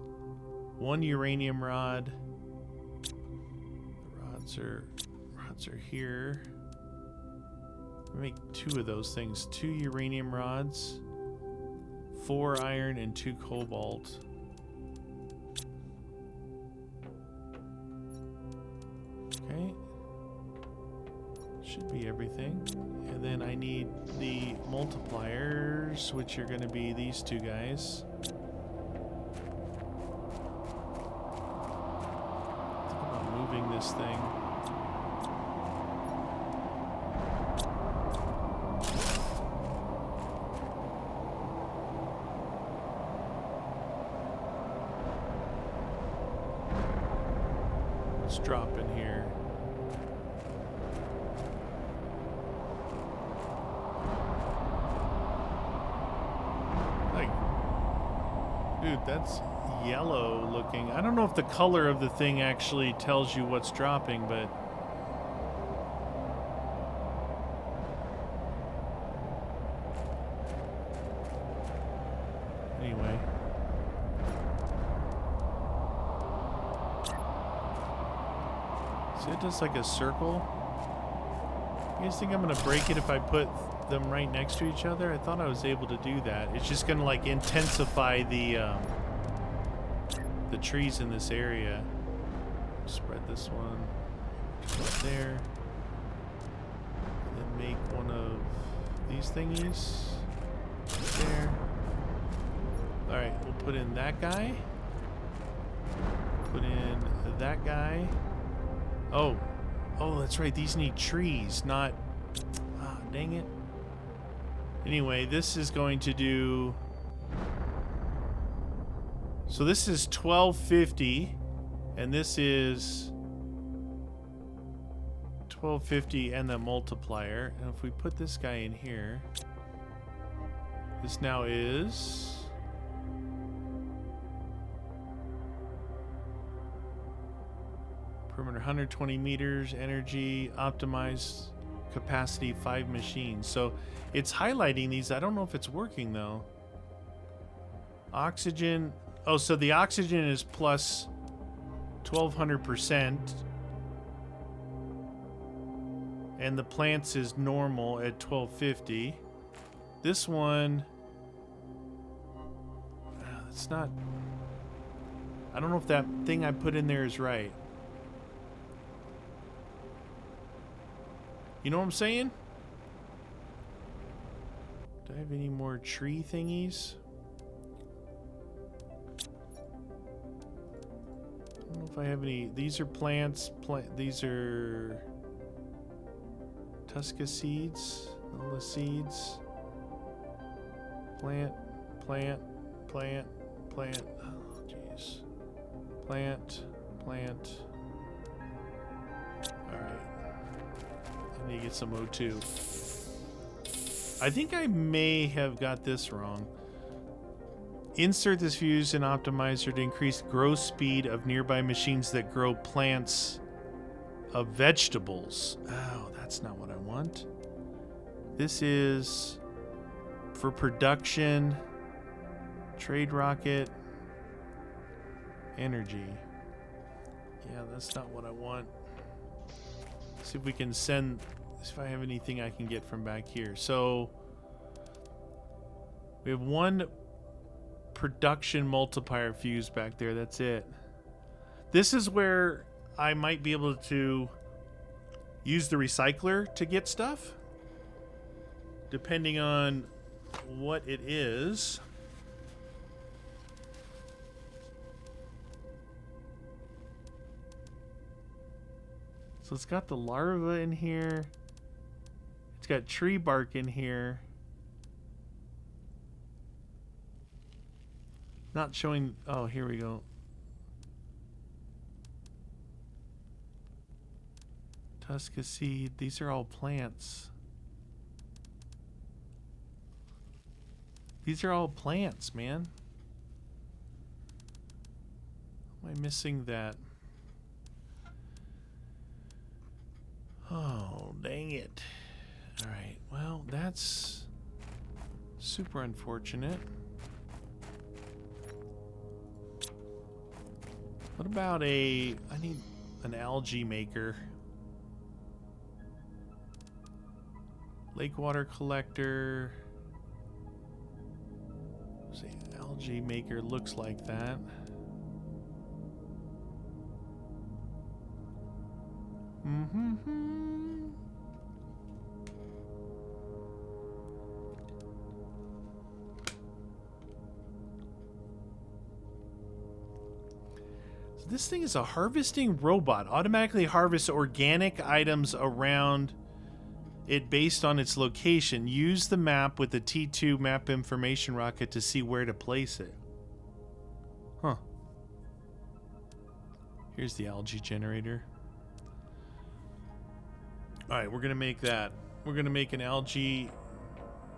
1 uranium rod. The rods are here. Make 2 of those things. 2 uranium rods. 4 iron and 2 cobalt. Okay. Should be everything. And then I need the multipliers, which are going to be these 2 guys. Think about moving this thing. Drop in here. Like, dude, that's yellow looking. I don't know if the color of the thing actually tells you what's dropping, but anyway. See, it does like a circle. You guys think I'm gonna break it if I put them right next to each other? I thought I was able to do that. It's just gonna like intensify the trees in this area. Spread this one right there. And then make one of these thingies there. Alright, we'll put in that guy. Put in that guy. Oh, that's right. These need trees, not... Ah, dang it. Anyway, this is going to do... So this is 1250, and this is 1250 and the multiplier. And if we put this guy in here, this now is... Perimeter 120 meters, energy, optimized capacity 5 machines. So it's highlighting these. I don't know if it's working though. Oxygen. Oh, so the oxygen is plus 1200%. And the plants is normal at 1250. This one. It's not. I don't know if that thing I put in there is right. You know what I'm saying? Do I have any more tree thingies? I don't know if I have any. These are plants. These are Tusca seeds. All the seeds. Plant. Oh, jeez. Plant. Alright. I need to get some O2. I think I may have got this wrong. Insert this fuse and optimizer to increase growth speed of nearby machines that grow plants of vegetables. Oh, that's not what I want. This is for production, trade rocket, energy. Yeah, that's not what I want. See if we can send, if I have anything I can get from back here. So we have 1 production multiplier fuse back there. That's it. This is where I might be able to use the recycler to get stuff, depending on what it is. So it's got the larva in here. It's got tree bark in here. Not showing... Oh, here we go. Tusca seed. These are all plants. These are all plants, man. Am I missing that? Oh, dang it. Alright, well, that's super unfortunate. What about I need an algae maker. Lake water collector. See, algae maker looks like that. So this thing is a harvesting robot. Automatically harvests organic items around it based on its location. Use the map with the T2 map information rocket to see where to place it. Huh. Here's the algae generator. Alright, we're gonna make that. We're gonna make an algae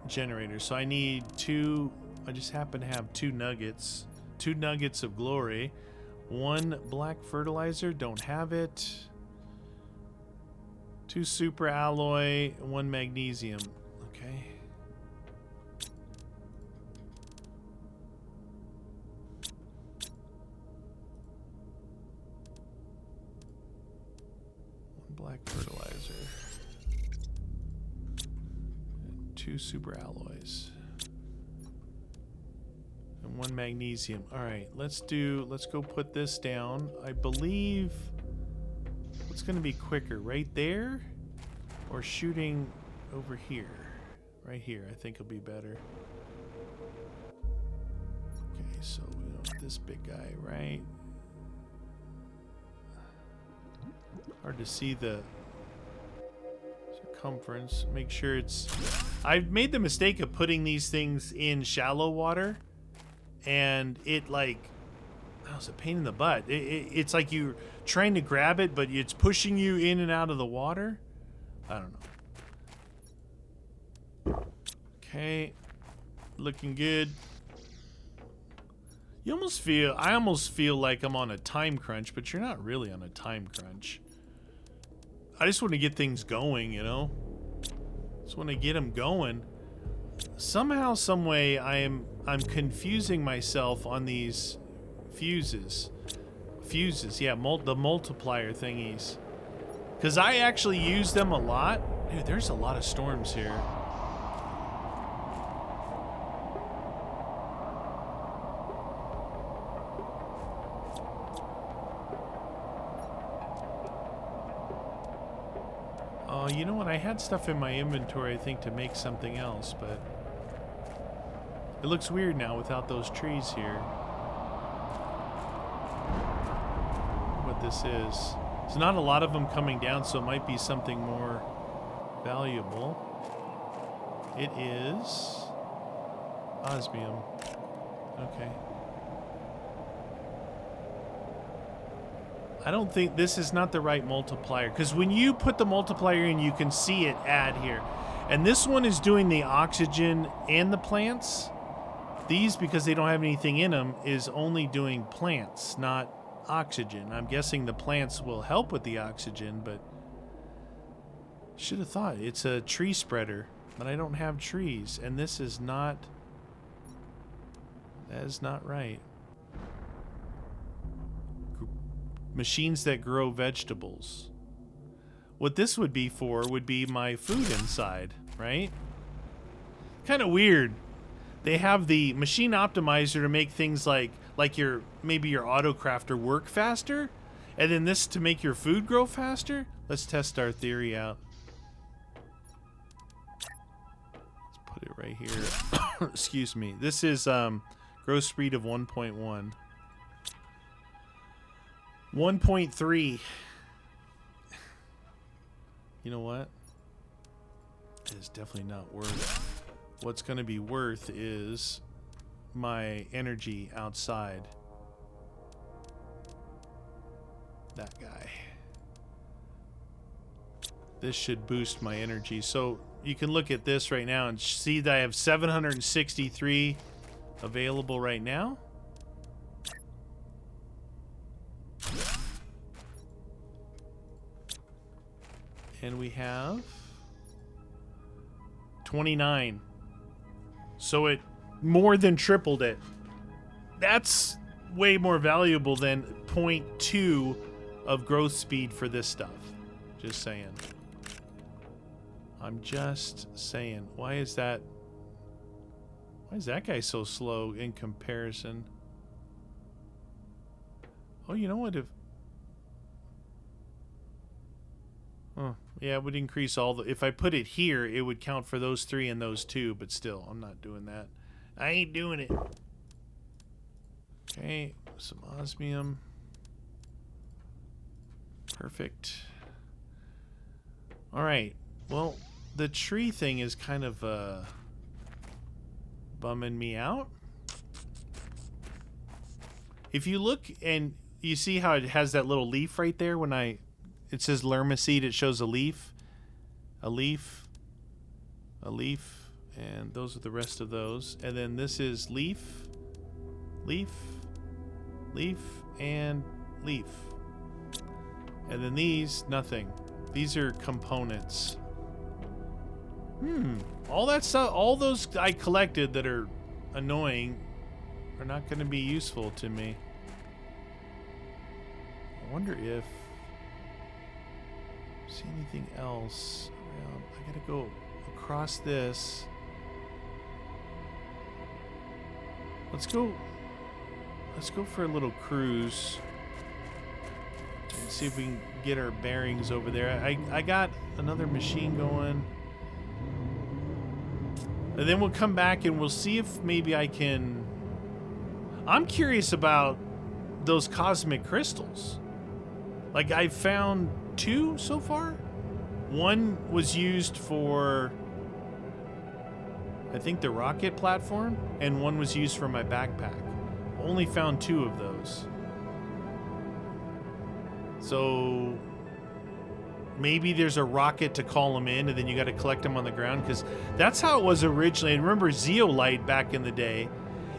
generator. So I need two. I just happen to have 2 nuggets. 2 nuggets of glory. 1 black fertilizer, don't have it. 2 super alloy, 1 magnesium. Okay. Black fertilizer. And 2 super alloys. And 1 magnesium. Alright, let's go put this down. I believe what's gonna be quicker, right there? Or shooting over here? Right here, I think will be better. Okay, so we want this big guy, right? Hard to see the circumference. Make sure it's... I've made the mistake of putting these things in shallow water, and it like... That was a pain in the butt. It's like you're trying to grab it, but it's pushing you in and out of the water. I don't know. Okay. Looking good. I almost feel like I'm on a time crunch, but you're not really on a time crunch. I just want to get things going, you know? Just want to get them going. Somehow, some way, I'm confusing myself on these fuses. Yeah, the multiplier thingies. Because I actually use them a lot. Dude, there's a lot of storms here. Oh, you know what? I had stuff in my inventory, I think, to make something else, but it looks weird now without those trees here. What this is. There's not a lot of them coming down, so it might be something more valuable. It is osmium. Okay. I don't think this is not the right multiplier, because when you put the multiplier in, you can see it add here. And this one is doing the oxygen and the plants. These, because they don't have anything in them, is only doing plants, not oxygen. I'm guessing the plants will help with the oxygen, but should have thought it's a tree spreader, but I don't have trees, and this is not, that is not right. Machines that grow vegetables. What this would be for would be my food inside, right? Kind of weird. They have the machine optimizer to make things like your maybe your autocrafter work faster, and then this to make your food grow faster. Let's test our theory out. Let's put it right here. Excuse me. This is growth speed of 1.1. 1.3. You know what? It is definitely not worth. What's going to be worth is my energy outside. That guy. this should boost my energy. So you can look at this right now and see that I have 763 available right now. And we have 29. So it more than tripled it. That's way more valuable than 0.2 of growth speed for this stuff. Just saying. I'm just saying. Why is that guy so slow in comparison? Oh, you know what? Yeah, it would increase all the... If I put it here, it would count for those 3 and those 2, but still, I'm not doing that. I ain't doing it. Okay, some osmium. Perfect. Alright, well, the tree thing is kind of bumming me out. If you look and you see how it has that little leaf right there when it says Lermaseed, it shows a leaf, a leaf, a leaf, and those are the rest of those. And then this is leaf, leaf, leaf, and leaf. And then these, nothing. These are components. All that stuff, all those I collected that are annoying are not going to be useful to me. I wonder if... see anything else around? I gotta go across this. Let's go for a little cruise and see if we can get our bearings over there. I got another machine going, and then we'll come back and we'll see if maybe I can... I'm curious about those cosmic crystals. Like, I found 2 so far. One was used for, I think, the rocket platform, and one was used for my backpack. Only found 2 of those. So maybe there's a rocket to call them in, and then you got to collect them on the ground, because that's how it was originally. And remember zeolite back in the day?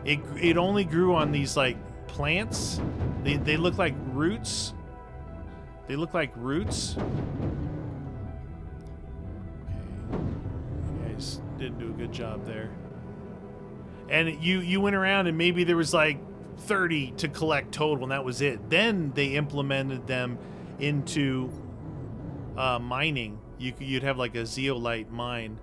It only grew on these like plants. They look like roots. They look like roots. Okay. You guys didn't do a good job there. And you went around and maybe there was like 30 to collect total, and that was it. Then they implemented them into mining. You'd have like a zeolite mine.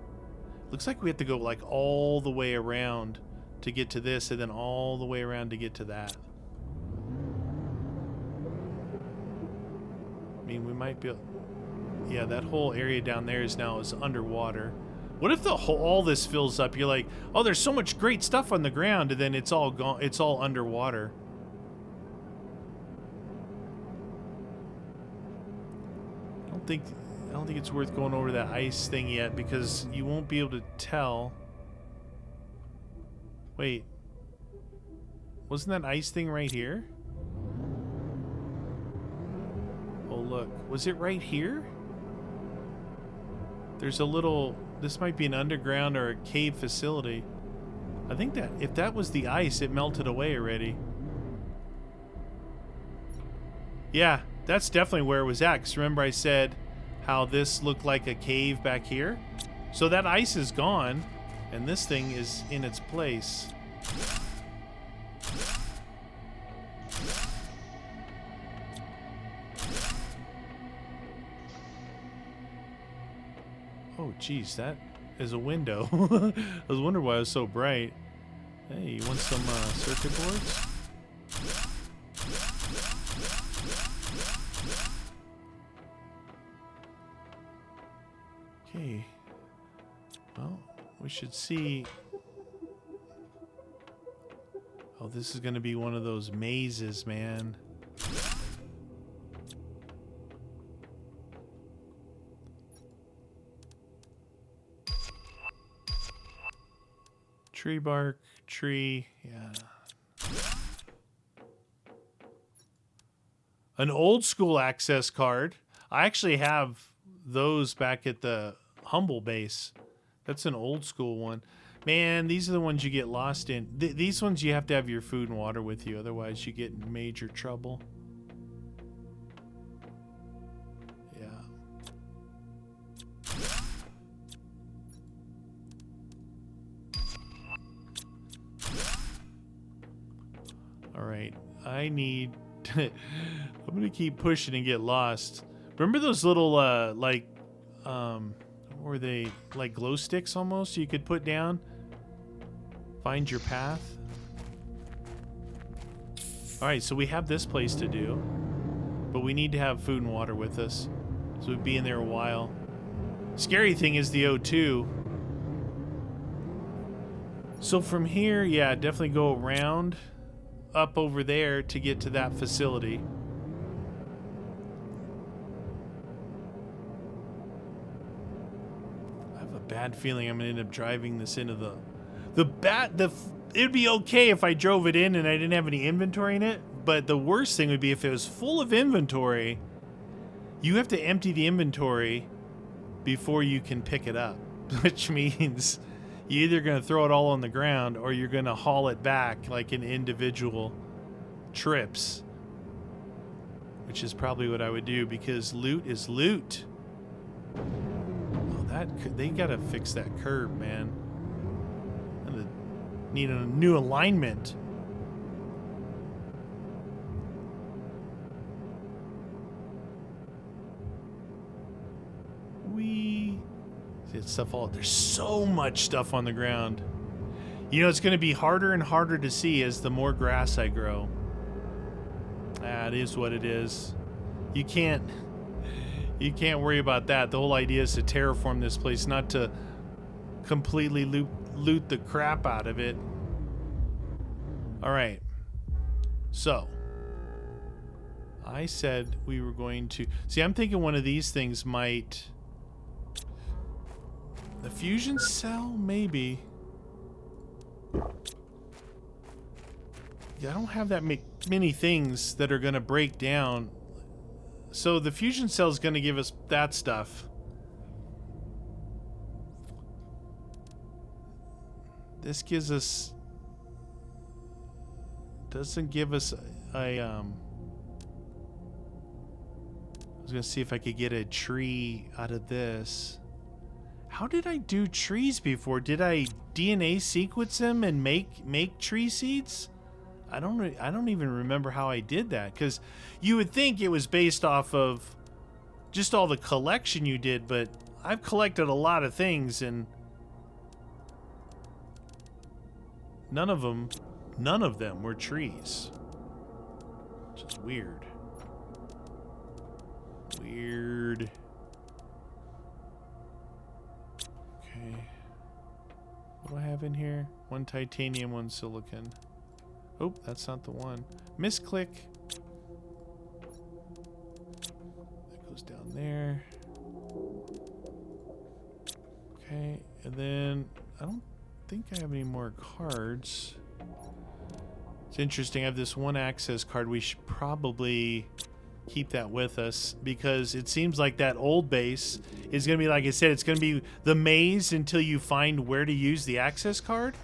Looks like we have to go like all the way around to get to this, and then all the way around to get to that. I mean, we might be... yeah, that whole area down there is underwater. What if all this fills up? You're like, oh, there's so much great stuff on the ground, and then it's all gone. It's all underwater. I don't think it's worth going over that ice thing yet, because you won't be able to tell. Wait, wasn't that ice thing right here? Oh, look. Was it right here? There's a little... this might be an underground or a cave facility. I think that if that was the ice, it melted away already. Yeah, that's definitely where it was at. Because remember I said how this looked like a cave back here? So that ice is gone, and this thing is in its place. Oh, geez, that is a window. I was wondering why it was so bright. Hey, you want some circuit boards? Okay. Well, we should see... oh, this is going to be one of those mazes, man. Tree bark, tree, yeah. An old school access card. I actually have those back at the Humble base. That's an old school one. Man, these are the ones you get lost in. These ones you have to have your food and water with you, otherwise you get in major trouble. Yeah. All right, I need... I'm gonna keep pushing and get lost. Remember those little, like, were they like glow sticks almost you could put down? Find your path. All right, so we have this place to do, but we need to have food and water with us, so we'd be in there a while. Scary thing is the O2. So from here, yeah, definitely go around up over there to get to that facility. I have a bad feeling I'm gonna end up driving this into it would be okay if I drove it in and I didn't have any inventory in it, but the worst thing would be if it was full of inventory. You have to empty the inventory before you can pick it up, which means you're either going to throw it all on the ground or you're going to haul it back like in individual trips, which is probably what I would do because loot is loot. Oh, they got to fix that curb, man. And need a new alignment. There's so much stuff on the ground. You know, it's going to be harder and harder to see as the more grass I grow. It is what it is. You can't worry about that. The whole idea is to terraform this place, not to completely loot the crap out of it. All right. So I said we were going to see. I'm thinking one of these things might. The fusion cell, maybe. Yeah, I don't have that many things that are going to break down. So the fusion cell is going to give us that stuff. This gives us... doesn't give us a... I was going to see if I could get a tree out of this. How did I do trees before? Did I DNA sequence them and make tree seeds? I don't even remember how I did that, because you would think it was based off of just all the collection you did, but I've collected a lot of things and none of them were trees. Which is weird. Weird. Okay. What do I have in here? One titanium, one silicon. Oh, that's not the one. Misclick. That goes down there. Okay, and then I don't think I have any more cards. It's interesting. I have this one access card. We should probably keep that with us because it seems like that old base is going to be, like I said, it's going to be the maze until you find where to use the access card.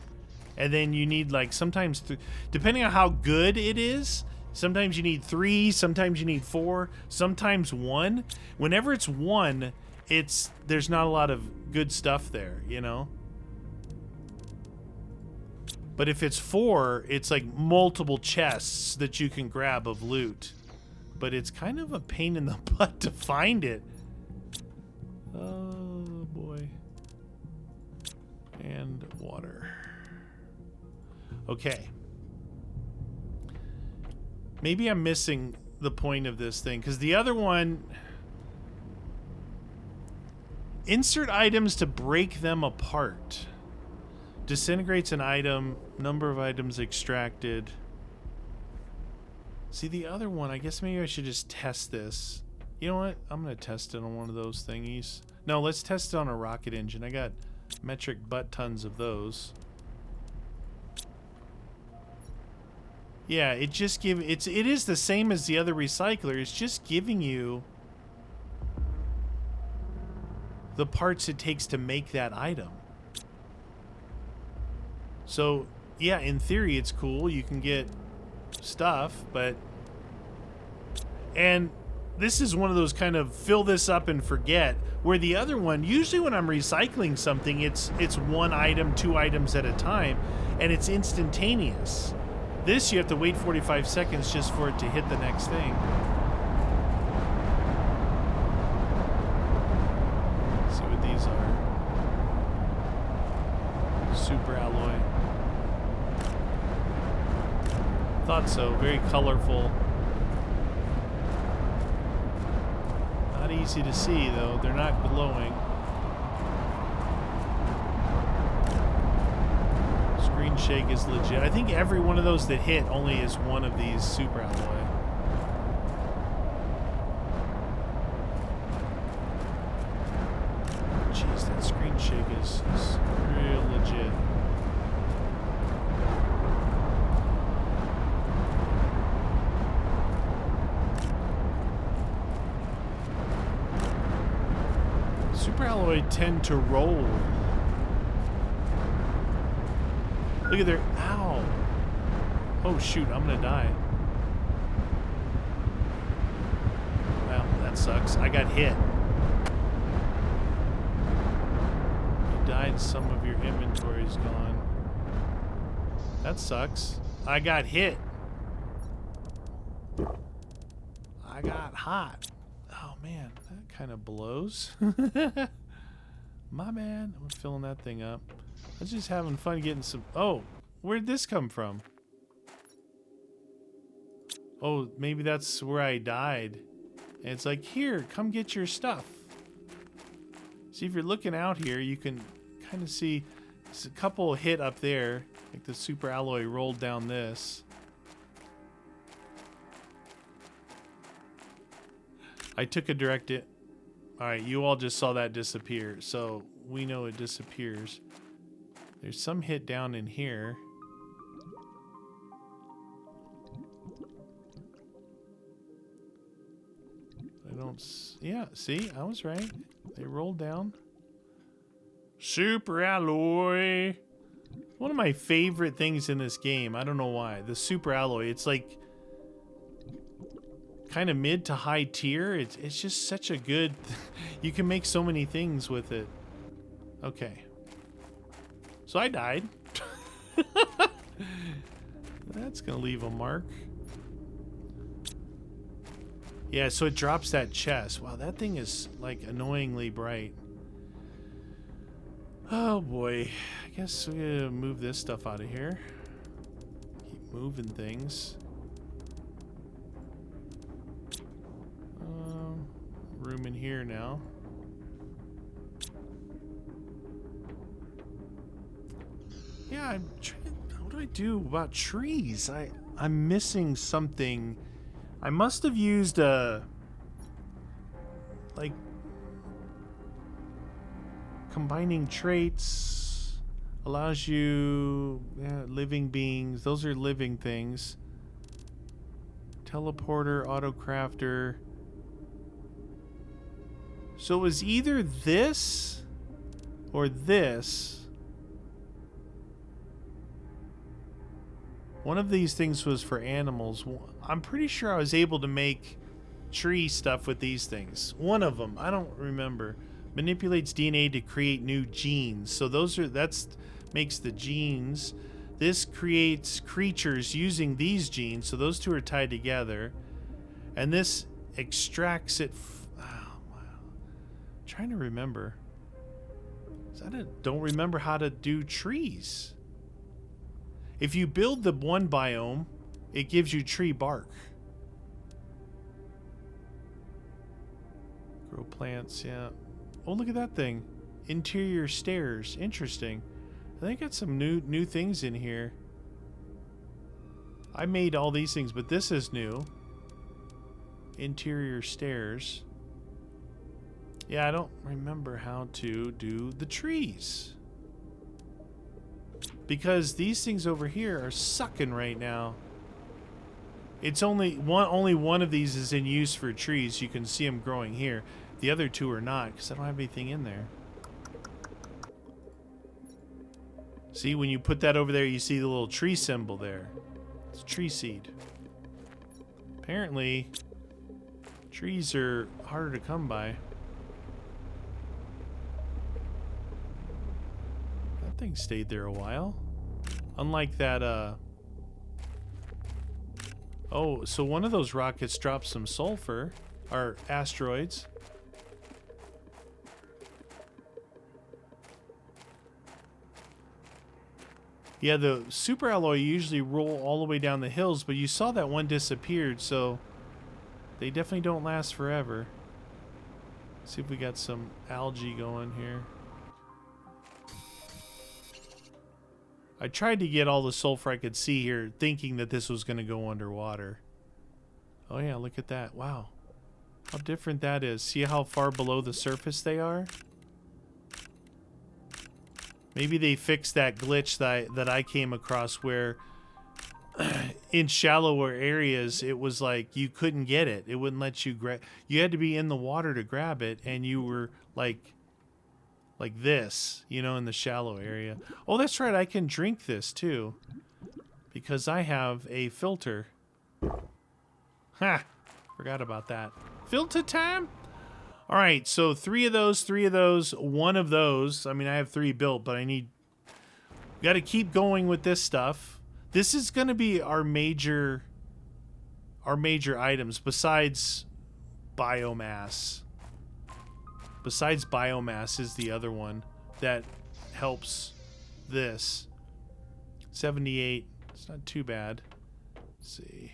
And then you need, like, sometimes, depending on how good it is, sometimes you need 3, sometimes you need 4, sometimes 1. Whenever it's 1, there's not a lot of good stuff there, you know? But if it's 4, it's like multiple chests that you can grab of loot. But it's kind of a pain in the butt to find it. Oh, boy. And water. Okay. Maybe I'm missing the point of this thing, because the other one... Insert items to break them apart. Disintegrates an item. Number of items extracted. See, the other one, I guess maybe I should just test this. You know what? I'm going to test it on one of those thingies. No, let's test it on a rocket engine. I got metric butt tons of those. Yeah, it just it is the same as the other recycler. It's just giving you the parts it takes to make that item. So, yeah, in theory it's cool. You can get stuff, but... And this is one of those kind of fill this up and forget, where the other one, usually when I'm recycling something, it's one item, 2 items at a time, and it's instantaneous. This, you have to wait 45 seconds just for it to hit the next thing. Let's see what these are. Super alloy. Thought so. Very colorful. Not easy to see, though. They're not glowing. Screen shake is legit. I think every one of those that hit only is one of these super alloy. Jeez, that screen shake is real legit. Super alloy tend to roll. Look at their... Ow. Oh, shoot. I'm gonna die. Well, that sucks. I got hit. You died. Some of your inventory's gone. That sucks. I got hit. I got hot. Oh, man. That kind of blows. My man. I'm filling that thing up. I was just having fun getting some... Oh, where'd this come from? Oh, maybe that's where I died. And it's like, here, come get your stuff. See, if you're looking out here, you can kind of see there's a couple hit up there. Like the super alloy rolled down this. I took a direct hit. Alright, you all just saw that disappear. So we know it disappears. There's some hit down in here. I don't... Yeah, see? I was right. They rolled down. Super alloy. One of my favorite things in this game. I don't know why. The super alloy. It's like... kind of mid to high tier. It's just such a good... You can make so many things with it. Okay. So I died. That's gonna leave a mark. Yeah, so it drops that chest. Wow, that thing is like annoyingly bright. Oh boy. I guess we're gonna move this stuff out of here. Keep moving things. Room in here now. Yeah, I'm trying. What do I do about trees? I'm missing something. I must have used a like combining traits allows you living beings. Those are living things. Teleporter, auto crafter. So it was either this or this. One of these things was for animals. I'm pretty sure I was able to make tree stuff with these things. One of them, I don't remember. Manipulates DNA to create new genes. So that's makes the genes. This creates creatures using these genes. So those two are tied together. And this extracts it. Trying to remember. I don't remember how to do trees. If you build the one biome, it gives you tree bark. Grow plants, yeah. Oh, look at that thing. Interior stairs. Interesting. I think I got some new things in here. I made all these things, but this is new. Interior stairs. Yeah, I don't remember how to do the trees. Because these things over here are sucking right now. It's only one of these is in use for trees. You can see them growing here. The other two are not, because I don't have anything in there. See, when you put that over there, you see the little tree symbol there. It's tree seed. Apparently, trees are harder to come by. That thing stayed there a while. Unlike that, oh, so one of those rockets dropped some sulfur, or asteroids. Yeah, the super alloy usually roll all the way down the hills, but you saw that one disappeared, so they definitely don't last forever. Let's see if we got some algae going here. I tried to get all the sulfur I could see here, thinking that this was going to go underwater. Oh yeah, look at that. Wow. How different that is. See how far below the surface they are? Maybe they fixed that glitch that I came across where in shallower areas it was like you couldn't get it. It wouldn't let you grab. You had to be in the water to grab it, and you were like this, you know, in the shallow area. Oh, that's right. I can drink this too because I have a filter. Ha! Forgot about that. Filter time? All right, so three of those, one of those. I mean, I have 3 built, but got to keep going with this stuff. This is going to be our major items besides biomass. Besides biomass is the other one that helps this. 78, it's not too bad. Let's see.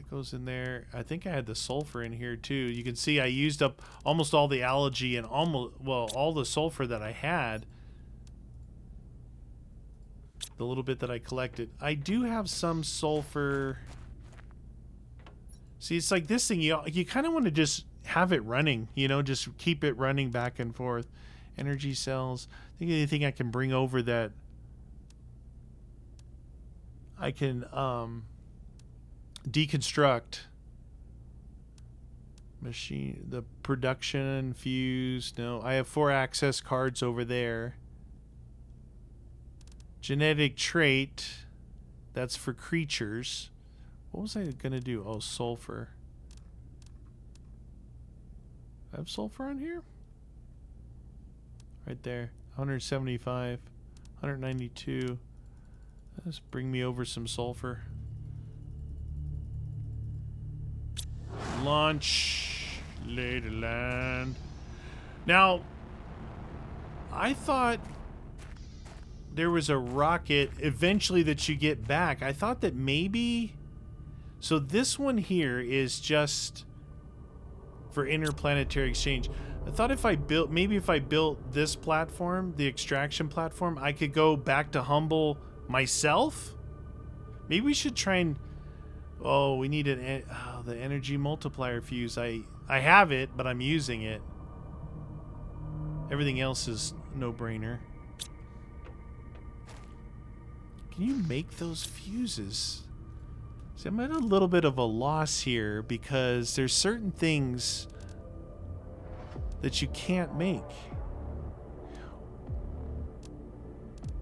Goes in there. I think I had the sulfur in here too. You can see I used up almost all the algae and all the sulfur that I had. The little bit that I collected. I do have some sulfur. See, it's like this thing. You kind of want to just have it running. You know, just keep it running back and forth. Energy cells. I think anything I can bring over that I can deconstruct. Machine, the production fuse. No, I have 4 access cards over there. Genetic trait. That's for creatures. What was I gonna do? Oh, sulfur. I have sulfur on here? Right there. 175. 192. Let's bring me over some sulfur. Launch, Ladyland. Now, I thought there was a rocket eventually that you get back. I thought that maybe... So this one here is just for interplanetary exchange. I thought if I built this platform, the extraction platform, I could go back to Humble myself. Maybe we should try and... Oh, we need the energy multiplier fuse. I have it, but I'm using it. Everything else is no-brainer. Can you make those fuses? See, I'm at a little bit of a loss here because there's certain things that you can't make.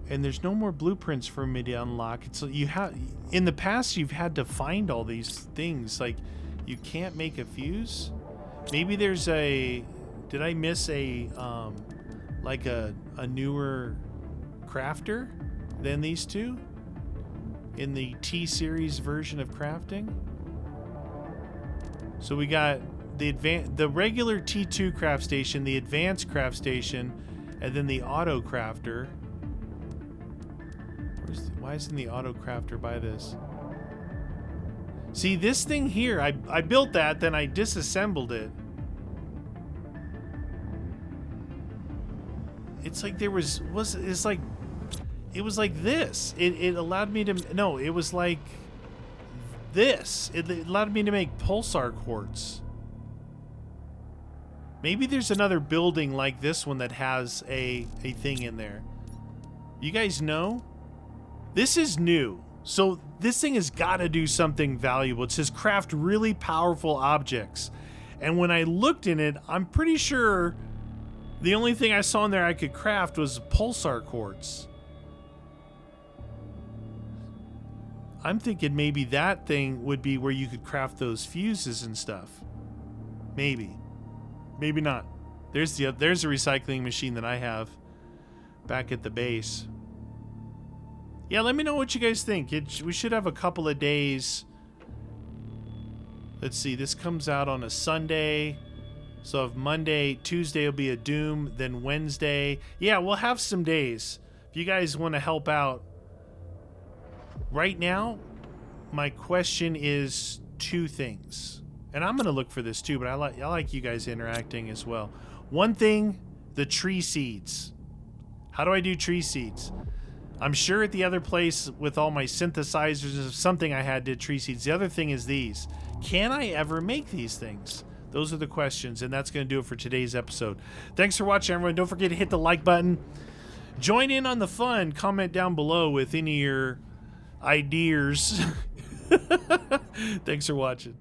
And there's no more blueprints for me to unlock. So you have, in the past, you've had to find all these things. Like, you can't make a fuse. Maybe there's a. Did I miss a like a newer crafter than these two in the T-series version of crafting? So we got the regular T2 craft station, the advanced craft station, and then the auto crafter. Why isn't the auto crafter by this? See, this thing here, I built that, then I disassembled it. It's like there was it's like it was like this. It allowed me to no, it was like this. It allowed me to make pulsar quartz. Maybe there's another building like this one that has a thing in there. You guys know? This is new. So this thing has got to do something valuable. It says craft really powerful objects. And when I looked in it, I'm pretty sure the only thing I saw in there I could craft was pulsar quartz. I'm thinking maybe that thing would be where you could craft those fuses and stuff. Maybe. Maybe not. There's a recycling machine that I have back at the base. Yeah, let me know what you guys think. We should have a couple of days. Let's see, this comes out on a Sunday. So if Monday, Tuesday will be a Doom, then Wednesday. Yeah, we'll have some days. If you guys want to help out. Right now, my question is two things. And I'm going to look for this too, but I like you guys interacting as well. One thing, the tree seeds. How do I do tree seeds? I'm sure at the other place with all my synthesizers, something I had did tree seeds. The other thing is these. Can I ever make these things? Those are the questions, and that's going to do it for today's episode. Thanks for watching, everyone. Don't forget to hit the like button. Join in on the fun. Comment down below with any of your ideas. Thanks for watching.